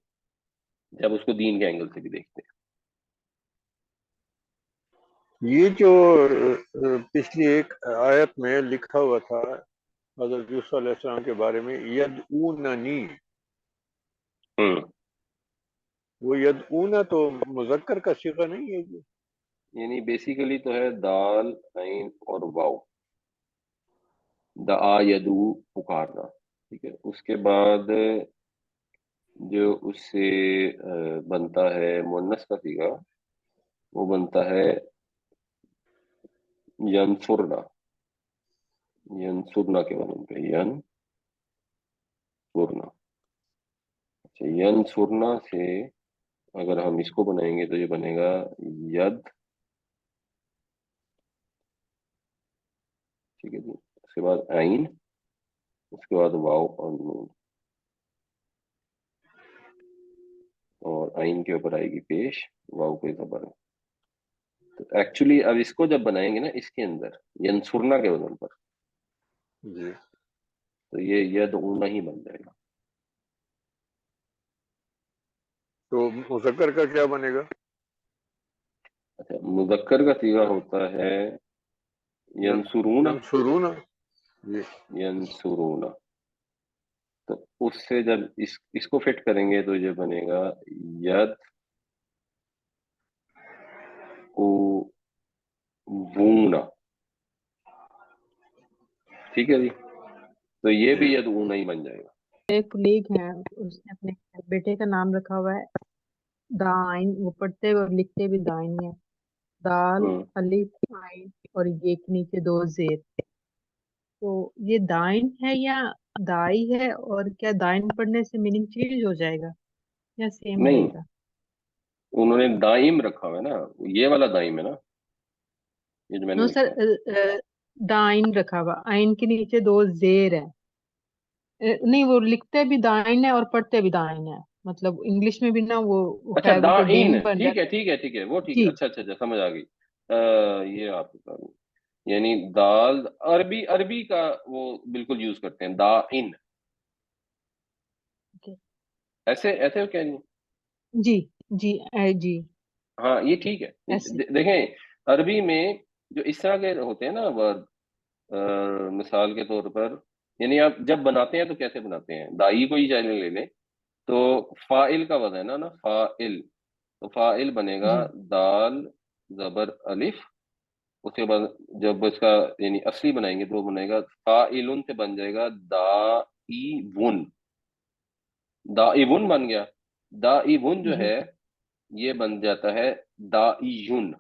جب اس کو دین کے اینگل سے بھی دیکھتے ہیں۔ یہ جو پچھلی ایک آیت میں لکھا ہوا تھا حضرت یوسف علیہ السلام کے بارے میں، یدعوننی، وہ یدعون تو مذکر کا صیغہ نہیں ہے جی؟ یعنی بیسیکلی تو ہے دال عین اور واو، دعا یدو پکارنا، ٹھیک ہے۔ اس کے بعد جو اس سے بنتا ہے مؤنث کا صیغہ، وہ بنتا ہے ینصرنا، ینصرنا کے بنن پہ ینصرنا۔ اچھا، ینصرنا سے اگر ہم اس کو بنائیں گے تو یہ بنے گا ید، ٹھیک ہے جی۔ اس کے بعد عین، اس کے بعد واو اور نون، اور عین کے اوپر آئے گی پیش، واو کوئی زبر ہے۔ تو ایکچولی اب اس کو جب بنائیں گے نا اس کے اندر ینصرنا کے وزن پر، جی تو یہ یدعونا ہی بن جائے گا۔ تو مذکر کا کیا بنے گا؟ اچھا، مذکر کا صیغہ ہوتا ہے ینصرونا، ینصرون، جی ینصرونا۔ تو اس سے جب اس کو فٹ کریں گے تو یہ بنے گا ید او وونا، ٹھیک ہے جی۔ تو یہ بھی جی یدعونا ہی بن جائے گا۔ ایک کلیگ ہے، اس نے اپنے بیٹے کا نام رکھا ہوا ہے دائن، وہ پڑھتے اور لکھتے بھی دائن ہے، دال ہوں الف عین اور یہ کے نیچے دو زیر۔ تو یہ دائن ہے یا دائی ہے؟ اور کیا دائن پڑھنے سے میننگ چینج ہو جائے گا یا سیم رہے نہیں، گا؟ انہوں نے دائم رکھا ہوا ہے نا، یہ والا دائم ہے نا، یہ جو میں نے نو سر، لکھا ہے۔ دائن رکھا ہوا، عین کے نیچے دو زیر ہے۔ نہیں، وہ لکھتے بھی دائن ہے اور پڑھتے بھی دائن ہے، مطلب انگلش میں بھی نا وہ اچھا ہے، وہ تو دائن، ڈین بن ٹھیک ہے جاتا ٹھیک ہے ٹھیک ہے، وہ ہے ٹھیک ہے، جی۔ اچھا اچھا اچھا، سمجھ آ گئی۔ یہ آپ بتا دیں، یعنی دال، عربی کا وہ بالکل یوز کرتے ہیں دائن، Okay. ایسے ایسے کیا نہیں؟ جی جی جی ہاں یہ ٹھیک ہے۔ ایسے دیکھیں عربی میں جو اس طرح کے ہوتے ہیں نا ورڈ، مثال کے طور پر، یعنی آپ جب بناتے ہیں تو کیسے بناتے ہیں؟ دائی کو ہی چاہے لے لیں تو فائل کا وزن ہے نا فائل، تو فائل بنے گا جی دال زبر الف، اس کے بعد جب اس کا یعنی اصلی بنائیں گے تو وہ بنے گا فائلن سے بن جائے گا دا ای ون، دا ای ون بن گیا۔ دا ای ون جو جی ہے یہ بن جاتا ہے دا ای یون،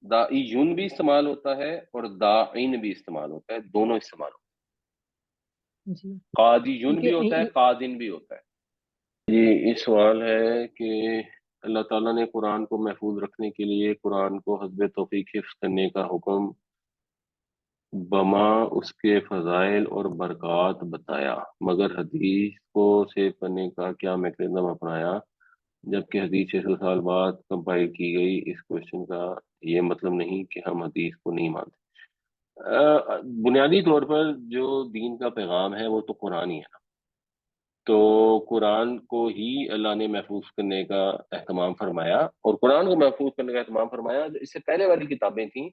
دا ای یون بھی استعمال ہوتا ہے اور دا عین بھی استعمال ہوتا ہے، دونوں استعمال ہوتا جی، ہے، قاضی یون بھی ہوتا ہے، کیونکہ قاضن بھی ہوتا ہے۔ جی، یہ سوال ہے کہ اللہ تعالیٰ نے قرآن کو محفوظ رکھنے کے لیے قرآن کو حسب توفیق حفظ کرنے کا حکم بما اس کے فضائل اور برکات بتایا، مگر حدیث کو سیو کرنے کا کیا میکانزم اپنایا جبکہ حدیث 600 سال بعد کمپائل کی گئی؟ اس کوشچن کا یہ مطلب نہیں کہ ہم حدیث کو نہیں مانتے۔ بنیادی طور پر جو دین کا پیغام ہے وہ تو قرآن ہی ہے نا، تو قرآن کو ہی اللہ نے محفوظ کرنے کا اہتمام فرمایا، اور قرآن کو محفوظ کرنے کا اہتمام فرمایا۔ جو اس سے پہلے والی کتابیں تھیں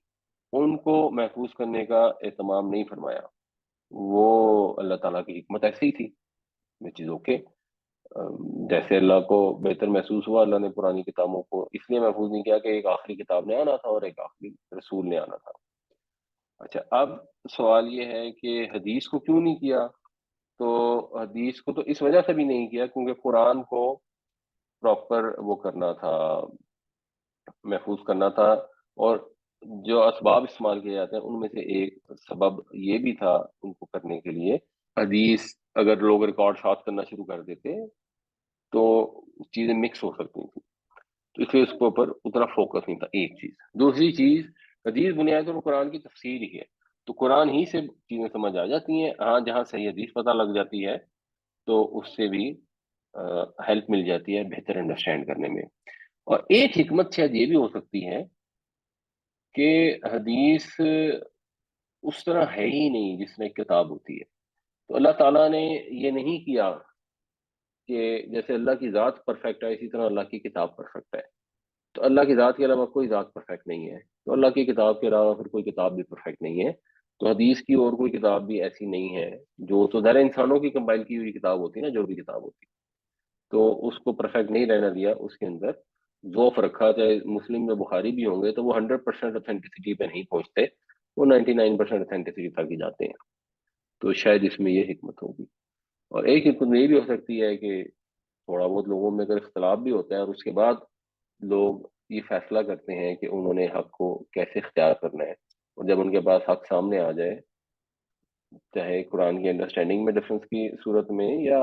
ان کو محفوظ کرنے کا اہتمام نہیں فرمایا، وہ اللہ تعالیٰ کی حکمت ایسی تھی، وچ از اوکے۔ جیسے اللہ کو بہتر محسوس ہوا، اللہ نے پرانی کتابوں کو اس لیے محفوظ نہیں کیا کہ ایک آخری کتاب نے آنا تھا اور ایک آخری رسول نے آنا تھا۔ اچھا، اب سوال یہ ہے کہ حدیث کو کیوں نہیں کیا؟ تو حدیث کو تو اس وجہ سے بھی نہیں کیا کیونکہ قرآن کو پراپر وہ کرنا تھا، محفوظ کرنا تھا، اور جو اسباب استعمال کیے جاتے ہیں ان میں سے ایک سبب یہ بھی تھا ان کو کرنے کے لیے، حدیث اگر لوگ ریکارڈ شاٹ کرنا شروع کر دیتے تو چیزیں مکس ہو سکتی تھیں، تو اس لیے اس کے اوپر اتنا فوکس نہیں تھا۔ ایک چیز، دوسری چیز، حدیث بنیادی طور پر قرآن کی تفسیر ہی ہے، تو قرآن ہی سے چیزیں سمجھ آ جاتی ہیں۔ ہاں جہاں صحیح حدیث پتہ لگ جاتی ہے تو اس سے بھی ہیلپ مل جاتی ہے بہتر انڈرسٹینڈ کرنے میں۔ اور ایک حکمت شاید یہ بھی ہو سکتی ہے کہ حدیث اس طرح ہے ہی نہیں جس میں کتاب ہوتی ہے، تو اللہ تعالیٰ نے یہ نہیں کیا کہ جیسے اللہ کی ذات پرفیکٹ ہے اسی طرح اللہ کی کتاب پرفیکٹ ہے، تو اللہ کی ذات کے علاوہ کوئی ذات پرفیکٹ نہیں ہے، تو اللہ کی کتاب کے علاوہ پھر کوئی کتاب بھی پرفیکٹ نہیں ہے، تو حدیث کی اور کوئی کتاب بھی ایسی نہیں ہے جو، تو ظاہر انسانوں کی کمپائل کی ہوئی کتاب ہوتی ہے نا، جو بھی کتاب ہوتی ہے، تو اس کو پرفیکٹ نہیں رہنا دیا، اس کے اندر ضعف رکھا۔ چاہے مسلم میں بخاری بھی ہوں گے تو وہ 100% اتھینٹسٹی پہ نہیں پہنچتے، وہ 99% اتھینٹسٹی تک ہی جاتے ہیں، تو شاید اس میں یہ حکمت ہوگی۔ اور ایک حکمت یہ بھی ہو سکتی ہے کہ تھوڑا بہت لوگوں میں اگر اختلاف بھی ہوتا ہے اور اس کے بعد لوگ یہ فیصلہ کرتے ہیں کہ انہوں نے حق کو کیسے اختیار کرنا ہے، اور جب ان کے پاس حق سامنے آ جائے، چاہے قرآن کی انڈرسٹینڈنگ میں ڈفرنس کی صورت میں یا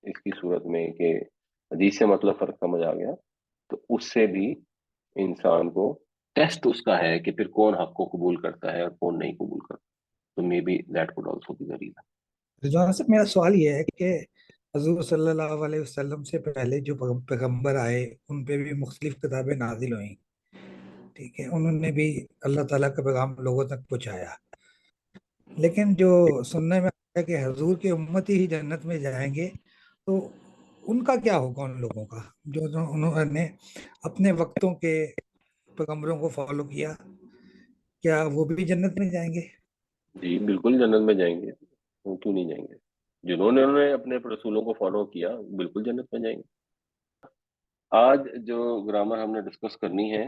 اس کی صورت میں کہ حدیث سے مطلب فرق سمجھ آ گیا، تو اس سے بھی انسان کو ٹیسٹ اس کا ہے کہ پھر کون حق کو قبول کرتا ہے اور کون نہیں قبول کرتا، تو may be that code also be the reason۔ رضوان صاحب، میرا سوال یہ ہے کہ حضور صلی اللہ علیہ وسلم سے پہلے جو پیغمبر آئے ان پہ بھی مختلف کتابیں نازل ہوئیں، ٹھیک ہے، انہوں نے بھی اللہ تعالیٰ کا پیغام لوگوں تک پہنچایا، لیکن جو سننے میں آیا کہ حضور کی امتی ہی جنت میں جائیں گے، تو ان کا کیا ہوگا، ان لوگوں کا جو انہوں نے اپنے وقتوں کے پیغمبروں کو فالو کیا، کیا وہ بھی جنت میں جائیں گے؟ جی بالکل جنت میں جائیں گے، وہ کیوں نہیں جائیں گے؟ انہوں نے اپنے رسولوں کو فالو کیا بالکل جنت میں جائیں گے۔ آج جو گرامر ہم نے ڈسکس کرنی ہے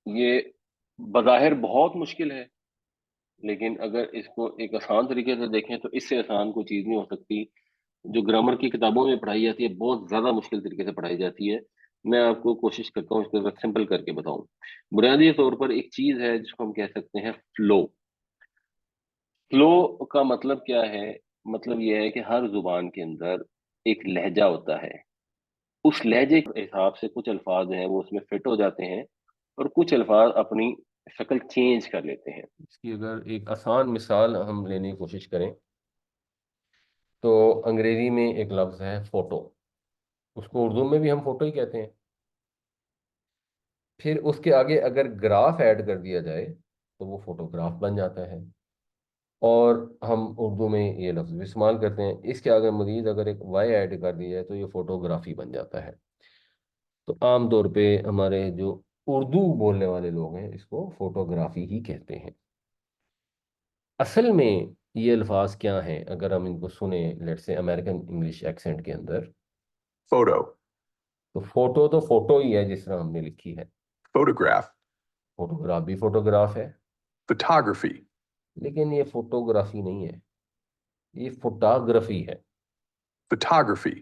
یہ بظاہر بہت مشکل ہے، لیکن اگر اس کو ایک آسان طریقے سے دیکھیں تو اس سے آسان کوئی چیز نہیں ہو سکتی۔ جو گرامر کی کتابوں میں پڑھائی جاتی ہے بہت زیادہ مشکل طریقے سے پڑھائی جاتی ہے، میں آپ کو کوشش کرتا ہوں اس کو سمپل کر کے بتاؤں۔ بنیادی طور پر ایک چیز ہے جس کو ہم کہہ سکتے ہیں فلو۔ فلو کا مطلب کیا ہے؟ مطلب یہ ہے کہ ہر زبان کے اندر ایک لہجہ ہوتا ہے، اس لہجے کے حساب سے کچھ الفاظ ہیں وہ اس میں فٹ ہو جاتے ہیں، اور کچھ الفاظ اپنی شکل چینج کر لیتے ہیں۔ اس کی اگر ایک آسان مثال ہم لینے کی کوشش کریں تو انگریزی میں ایک لفظ ہے فوٹو، اس کو اردو میں بھی ہم فوٹو ہی کہتے ہیں، پھر اس کے آگے اگر گراف ایڈ کر دیا جائے تو وہ فوٹوگراف بن جاتا ہے، اور ہم اردو میں یہ لفظ بھی استعمال کرتے ہیں۔ اس کے آگے مزید اگر ایک وائی ایڈ کر دیا جائے تو یہ فوٹوگرافی بن جاتا ہے۔ تو عام طور پہ ہمارے جو اردو بولنے والے لوگ ہیں اس کو فوٹوگرافی ہی کہتے ہیں۔ اصل میں یہ الفاظ کیا ہیں اگر ہم ان کو سنیں، لیٹ سے امریکن انگلش ایکسنٹ کے اندر، فوٹو، تو فوٹو تو فوٹو ہی ہے جس طرح ہم نے لکھی ہے، فوٹوگراف، فوٹوگراف بھی فوٹوگراف ہے، فوٹوگرافی، لیکن یہ فوٹوگرافی نہیں ہے، یہ فوٹوگرافی ہے، فوٹوگرافی۔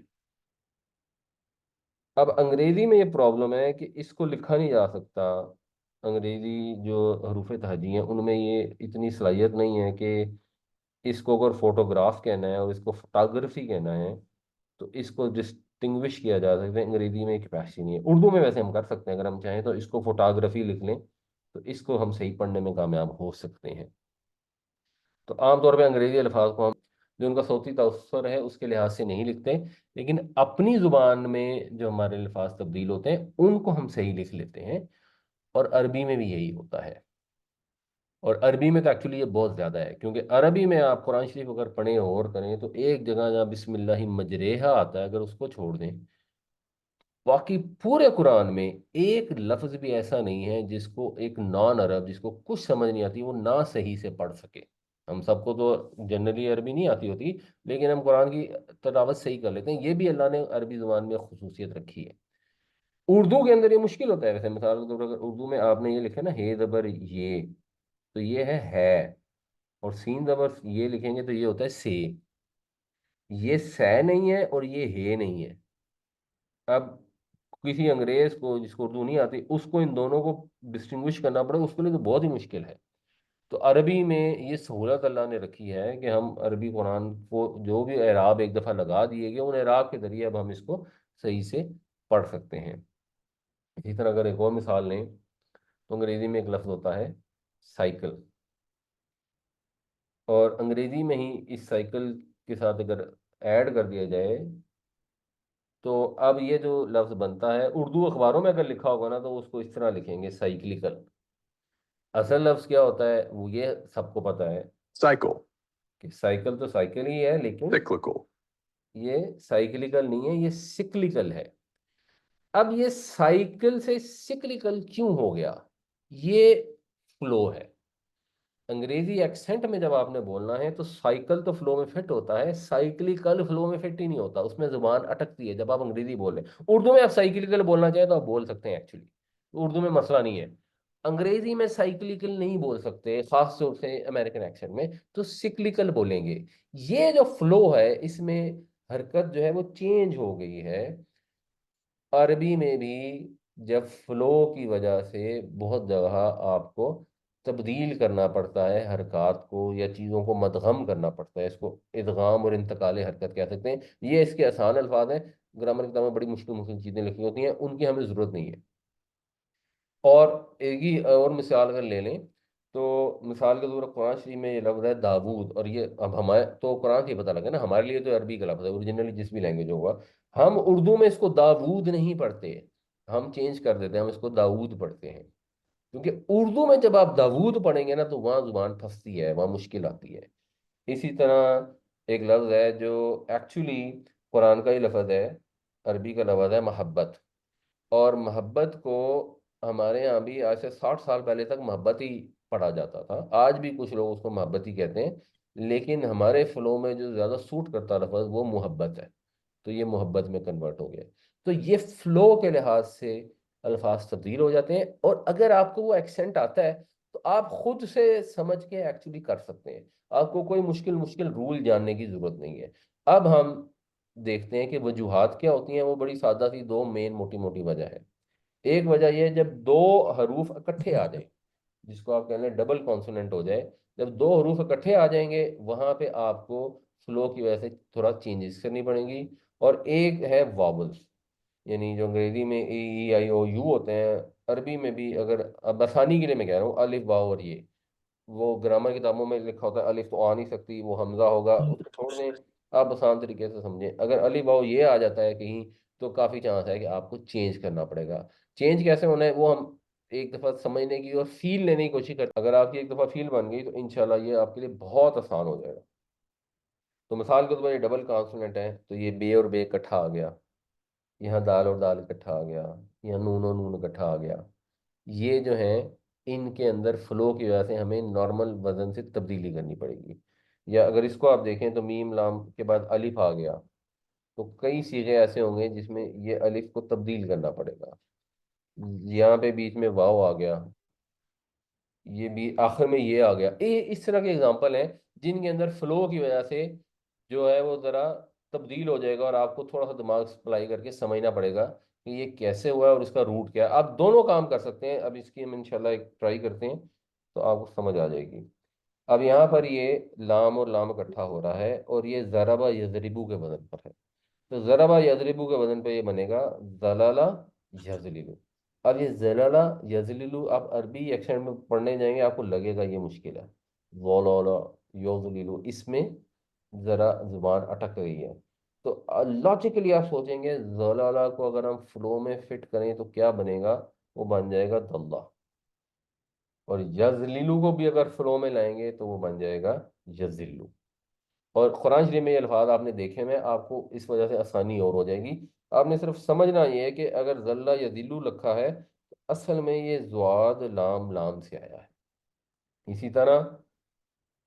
اب انگریزی میں یہ پرابلم ہے کہ اس کو لکھا نہیں جا سکتا، انگریزی جو حروف تہجی ہیں ان میں یہ اتنی صلاحیت نہیں ہے کہ اس کو اگر فوٹوگراف کہنا ہے اور اس کو فوٹوگرافی کہنا ہے تو اس کو ڈسٹنگوش کیا جا سکتا ہے، انگریزی میں کیپیسٹی نہیں ہے۔ اردو میں ویسے ہم کر سکتے ہیں، اگر ہم چاہیں تو اس کو فوٹوگرافی لکھ لیں تو اس کو ہم صحیح پڑھنے میں کامیاب ہو سکتے ہیں۔ تو عام طور پہ انگریزی الفاظ کو ہم جو ان کا صوتی تاثر ہے اس کے لحاظ سے نہیں لکھتے، لیکن اپنی زبان میں جو ہمارے الفاظ تبدیل ہوتے ہیں ان کو ہم صحیح لکھ لیتے ہیں، اور عربی میں بھی یہی ہوتا ہے۔ اور عربی میں تو ایکچولی یہ بہت زیادہ ہے، کیونکہ عربی میں آپ قرآن شریف اگر پڑھیں اور کریں تو ایک جگہ جہاں بسم اللہ مجریہا آتا ہے، اگر اس کو چھوڑ دیں، باقی پورے قرآن میں ایک لفظ بھی ایسا نہیں ہے جس کو ایک نان عرب جس کو کچھ سمجھ نہیں آتی وہ نہ صحیح سے پڑھ سکے۔ ہم سب کو تو جنرلی عربی نہیں آتی ہوتی، لیکن ہم قرآن کی تلاوت صحیح کر لیتے ہیں، یہ بھی اللہ نے عربی زبان میں خصوصیت رکھی ہے۔ اردو کے اندر یہ مشکل ہوتا ہے، ویسے مثال کے طور پر اگر اردو میں آپ نے یہ لکھا نا ہے زبر یہ، تو یہ ہے، اور سین زبر یہ لکھیں گے تو یہ ہوتا ہے سے، یہ سہ نہیں ہے اور یہ ہے نہیں ہے۔ اب کسی انگریز کو جس کو اردو نہیں آتی اس کو ان دونوں کو ڈسٹنگوش کرنا پڑے، اس کے لیے تو بہت ہی مشکل ہے۔ تو عربی میں یہ سہولت اللہ نے رکھی ہے کہ ہم عربی قرآن کو جو بھی اعراب ایک دفعہ لگا دیے گئے ان اعراب کے ذریعے اب ہم اس کو صحیح سے پڑھ سکتے ہیں۔ اسی طرح اگر ایک اور مثال لیں تو انگریزی میں ایک لفظ ہوتا ہے سائیکل، اور انگریزی میں ہی اس سائیکل کے ساتھ اگر ایڈ کر دیا جائے تو اب یہ جو لفظ بنتا ہے اردو اخباروں میں اگر لکھا ہوگا نا تو اس کو اس طرح لکھیں گے سائیکلیکل۔ اصل لفظ کیا ہوتا ہے وہ یہ سب کو پتہ ہے Cycle. کہ سائیکل تو سائیکل ہی ہے، لیکن Cyclical. یہ سائیکلیکل نہیں ہے، یہ سکلیکل ہے۔ اب یہ سائیکل سے سکلیکل کیوں ہو گیا؟ یہ فلو ہے۔ انگریزی ایکسنٹ میں جب آپ نے بولنا ہے تو سائیکل تو فلو میں فٹ ہوتا ہے، سائیکلیکل فلو میں فٹ ہی نہیں ہوتا، اس میں زبان اٹکتی ہے جب آپ انگریزی بول رہے ہیں۔ اردو میں آپ سائیکلیکل بولنا چاہیں تو آپ بول سکتے ہیں، ایکچولی اردو میں مسئلہ نہیں ہے۔ انگریزی میں سائیکلیکل نہیں بول سکتے، خاص طور سے امریکن ایکسنٹ میں، تو سکلیکل بولیں گے۔ یہ جو فلو ہے اس میں حرکت جو ہے وہ چینج ہو گئی ہے۔ عربی میں بھی جب فلو کی وجہ سے بہت جگہ آپ کو تبدیل کرنا پڑتا ہے حرکات کو، یا چیزوں کو مدغم کرنا پڑتا ہے، اس کو ادغام اور انتقال حرکت کہہ سکتے ہیں۔ یہ اس کے آسان الفاظ ہیں، گرامر کتاب میں بڑی مشکل مشکل چیزیں لکھی ہوتی ہیں، ان کی ہمیں ضرورت نہیں ہے۔ اور ایک ہی اور مثال اگر لے لیں تو مثال کے طور پر قرآن شریف میں یہ لفظ ہے داود، اور یہ اب ہمارے تو قرآن سے ہی پتہ لگا نا، ہمارے لیے تو عربی کا لفظ ہے اوریجنلی جس بھی لینگویج ہوگا، ہم اردو میں اس کو داود نہیں پڑھتے، ہم چینج کر دیتے ہیں، ہم اس کو داود پڑھتے ہیں، کیونکہ اردو میں جب آپ داود پڑھیں گے نا تو وہاں زبان پھنستی ہے، وہاں مشکل آتی ہے۔ اسی طرح ایک لفظ ہے جو ایکچولی قرآن کا ہی لفظ ہے، عربی کا لفظ ہے محبت، اور محبت کو ہمارے ہاں بھی آج سے 60 سال پہلے تک محبت ہی پڑھا جاتا تھا، آج بھی کچھ لوگ اس کو محبت ہی کہتے ہیں، لیکن ہمارے فلو میں جو زیادہ سوٹ کرتا لفظ وہ محبت ہے، تو یہ محبت میں کنورٹ ہو گیا۔ تو یہ فلو کے لحاظ سے الفاظ تبدیل ہو جاتے ہیں، اور اگر آپ کو وہ ایکسنٹ آتا ہے تو آپ خود سے سمجھ کے ایکچولی کر سکتے ہیں، آپ کو کوئی مشکل رول جاننے کی ضرورت نہیں ہے۔ اب ہم دیکھتے ہیں کہ وجوہات کیا ہوتی ہیں، وہ بڑی سادہ سی دو مین موٹی موٹی وجہ ہے۔ ایک وجہ یہ ہے جب دو حروف اکٹھے آ جائیں، جس کو آپ کہتے ہیں ڈبل کانسوننٹ ہو جائے، جب دو حروف اکٹھے آ جائیں گے وہاں پہ آپ کو فلو کی وجہ سے تھوڑا چینجز کرنی پڑیں گی۔ اور ایک ہے واولز، یعنی جو انگریزی میں اے ای آئی او یو ہوتے ہیں، عربی میں بھی اگر اب آسانی کے لیے میں کہہ رہا ہوں الف واو اور یہ، وہ گرامر کتابوں میں لکھا ہوتا ہے الف تو آ نہیں سکتی، وہ حمزہ ہوگا، اس کو چھوڑ دیں، آپ آسان طریقے سے سمجھیں۔ اگر الف واو یہ آ جاتا ہے کہیں تو کافی چانس ہے کہ آپ کو چینج کرنا پڑے گا۔ چینج کیسے ہونا ہے وہ ہم ایک دفعہ سمجھنے کی اور فیل لینے کی کوشش کرتے ہیں، اگر آپ کی ایک دفعہ فیل بن گئی تو انشاءاللہ یہ آپ کے لیے بہت آسان ہو جائے گا۔ تو مثال کے طور پر یہ ڈبل کانسوننٹ ہے تو یہ بے اور بے اکٹھا آ گیا، یہاں دال اور دال اکٹھا آ گیا، یہاں نون اور نون اکٹھا آ گیا۔ یہ جو ہیں ان کے اندر فلو کی وجہ سے ہمیں نارمل وزن سے تبدیلی کرنی پڑے گی۔ یا اگر اس کو آپ دیکھیں تو میم لام کے بعد الف آ گیا تو کئی صیغے ایسے ہوں گے جس میں یہ الف کو تبدیل کرنا پڑے گا۔ یہاں پہ بیچ میں واو آ گیا، یہ بھی آخر میں یہ آ گیا، اس طرح کے اگزامپل ہیں جن کے اندر فلو کی وجہ سے جو ہے وہ ذرا تبدیل ہو جائے گا، اور آپ کو تھوڑا سا دماغ اپلائی کر کے سمجھنا پڑے گا کہ یہ کیسے ہوا ہے اور اس کا روٹ کیا ہے۔ آپ دونوں کام کر سکتے ہیں، اب اس کی ہم انشاءاللہ ایک ٹرائی کرتے ہیں تو آپ کو سمجھ آ جائے گی۔ اب یہاں پر یہ لام اور لام اکٹھا ہو رہا ہے اور یہ ضربہ یضربو کے وزن پر ہے، تو ضربہ یضربو کے وزن پہ یہ بنے گا ضلالہ یضللو۔ اب یہ زلالہ یزللو آپ عربی ایکسنٹ میں پڑھنے جائیں گے آپ کو لگے گا یہ مشکل ہے، زولالا یوزللو، اس میں ذرا زبان اٹک رہی ہے۔ تو لاجیکلی آپ سوچیں گے زلالہ کو اگر ہم فلو میں فٹ کریں تو کیا بنے گا، وہ بن جائے گا دلہ، اور یزللو کو بھی اگر فلو میں لائیں گے تو وہ بن جائے گا یزلو۔ اور قرآن شریف میں یہ الفاظ آپ نے دیکھے میں، آپ کو اس وجہ سے آسانی اور ہو جائے گی۔ آپ نے صرف سمجھنا یہ ہے کہ اگر ذلہ یا ذلو لکھا ہے تو اصل میں یہ زواد لام لام سے آیا ہے۔ اسی طرح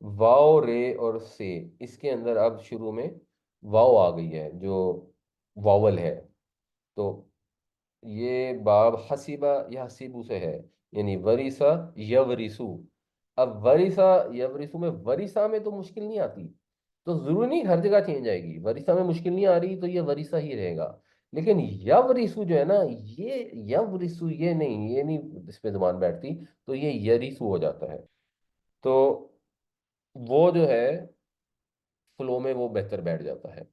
واو رے اور سے، اس کے اندر اب شروع میں واو آ گئی ہے جو واول ہے، تو یہ باب حسیبہ یا حسیبو سے ہے، یعنی وریثہ یورثو۔ اب وریثہ یورثو میں ورثہ میں تو مشکل نہیں آتی، تو ضروری نہیں ہر جگہ چینج آئے گی، ورثہ میں مشکل نہیں آ رہی تو یہ ورثہ ہی رہے گا، لیکن یورثو جو ہے نا، یہ یورثو یہ نہیں اس پہ زبان بیٹھتی، تو یہ یریثو ہو جاتا ہے، تو وہ جو ہے فلو میں وہ بہتر بیٹھ جاتا ہے۔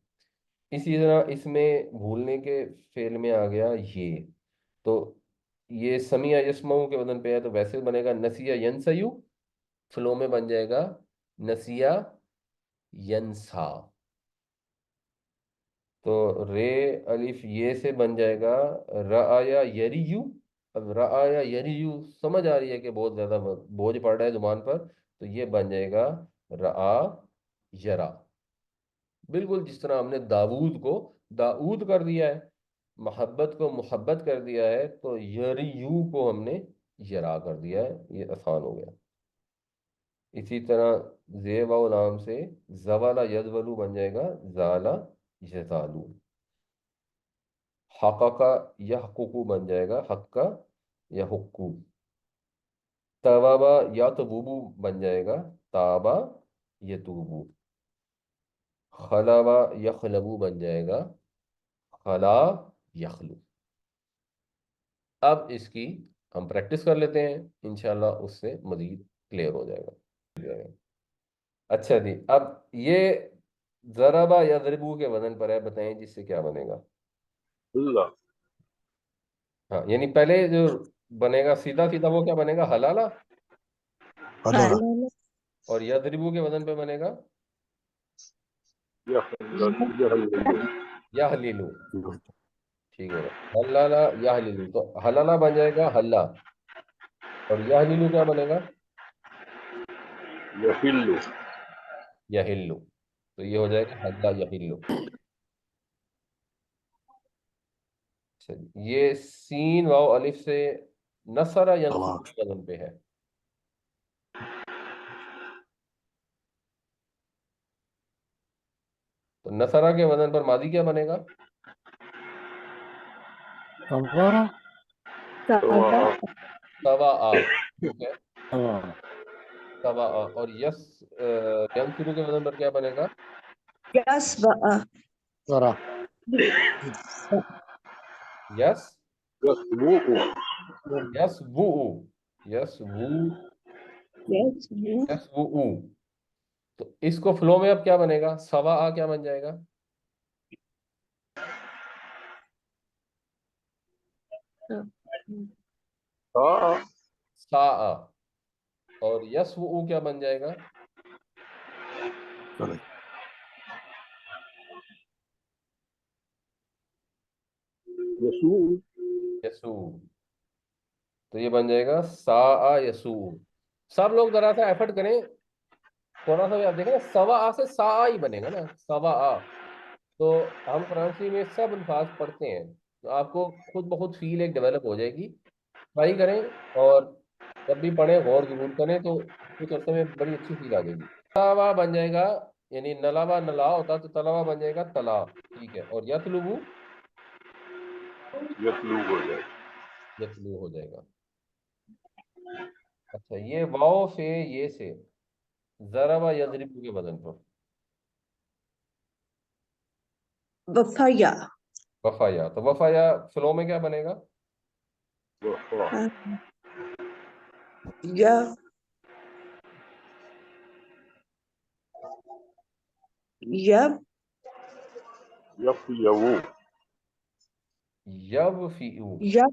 اسی طرح اس میں بھولنے کے فعل میں آ گیا یہ، تو یہ سمیع یسمعو کے وزن پہ ہے تو ویسے بنے گا نسیہ ینسیو، فلو میں بن جائے گا نسیہ ینسا، تو رے الف یہ سے بن جائے گا رعایا یریو۔ اب رعایا یریو سمجھ آ رہی ہے کہ بہت زیادہ بوجھ پڑ رہا ہے زبان پر، تو یہ بن جائے گا رعا یرا، بالکل جس طرح ہم نے داود کو داود کر دیا ہے، محبت کو محبت کر دیا ہے، تو یریو کو ہم نے یرا کر دیا ہے، یہ آسان ہو گیا۔ اسی طرح زی واو لام سے زوالا یزولو بن جائے گا زالا یزالو، حقا کا یحققو بن جائے گا حقا یحقو، توابا یا تبوبو بن جائے گا تابا یتوبو، خلاوا یخلبو بن جائے گا خلا یخلو۔ اب اس کی ہم پریکٹس کر لیتے ہیں، انشاءاللہ اس سے مزید کلیئر ہو جائے گا۔ اچھا جی، اب یہ ضربا یضربو کے وزن پر ہے، بتائیں جس سے کیا بنے گا؟ اللہ ہاں، یعنی پہلے جو بنے گا سیدھا سیدھا وہ کیا بنے گا حلالہ، حلالہ اور یضربو کے وزن پہ بنے گا یحللو، ٹھیک ہے حلالہ یحللو، تو حلالہ بن جائے گا حلہ، اور یحللو کیا بنے گا یحلو، یحلو، تو یہ ہو جائے گا حلہ یحلو۔ اچھا جی، یہ سین واو الف سے نصر ینصر کے وزن پہ ہے، تو نصرہ کے وزن پر ماضی کیا بنے گا؟ سوا سوا، ٹھیک ہے سوا، اور یس ینصرو کے وزن پر کیا بنے گا؟ ذرا یس یسوء، یس وو یس وو یس وو، تو اس کو فلو میں اب کیا بنے گا؟ سوا کیا بن جائے گا؟ سا سا، اور یس وو کیا بن جائے گا؟ یسوء، یسو، تو یہ بن جائے گا سا یسو۔ سب لوگ ذرا سا ایفرٹ کریں، تھوڑا سا بھی آپ دیکھیں نا، سوا سے سا ہی بنے گا نا، سوا، تو ہم قرآن شریف میں سب الفاظ پڑھتے ہیں، تو آپ کو خود بخود فیل ایک ڈیولپ ہو جائے گی، ٹرائی کریں، اور جب بھی پڑھیں غور ضرور کریں تو کچھ عرصے میں بڑی اچھی فیل آ جائے گی۔ تلاوا بن جائے گا، یعنی نلاوا نلا ہوتا تو تلاوا بن جائے گا تلا، ٹھیک ہے، اور یتلبو یتلو ہو جائے، یتلو ہو جائے گا۔ اچھا، یہ واو سے یہ سے ضربا یضربو کے وزن پر وفایا وفایا، تو وفایا فلو میں کیا بنے گا؟ وفا، یا یب یفیو، یوفیو، یب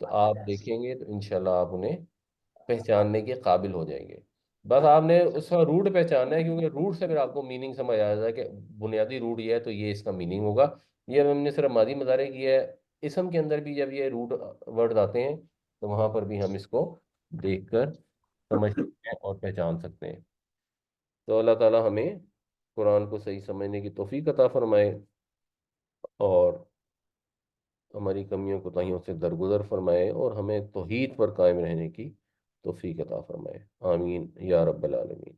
تو آپ دیکھیں گے تو انشاءاللہ آپ انہیں پہچاننے کے قابل ہو جائیں گے. بس آپ نے اس کا روٹ پہچاننا ہے، کیونکہ روٹ سے پھر آپ کو میننگ سمجھ آ جائے کہ بنیادی روٹ یہ ہے تو یہ اس کا میننگ ہوگا. یہ ہم نے صرف ماضی مضارع کیا ہے. اسم کے اندر بھی جب یہ روٹ ورڈ آتے ہیں تو وہاں پر بھی ہم اس کو دیکھ کر سمجھ سکتے ہیں اور پہچان سکتے ہیں. تو اللہ تعالیٰ ہمیں قرآن کو صحیح سمجھنے کی توفیق عطا فرمائے اور ہماری کمیوں کوتاہیوں سے درگزر فرمائے اور ہمیں توحید پر قائم رہنے کی توفیق عطا فرمائے. آمین یا رب العالمین.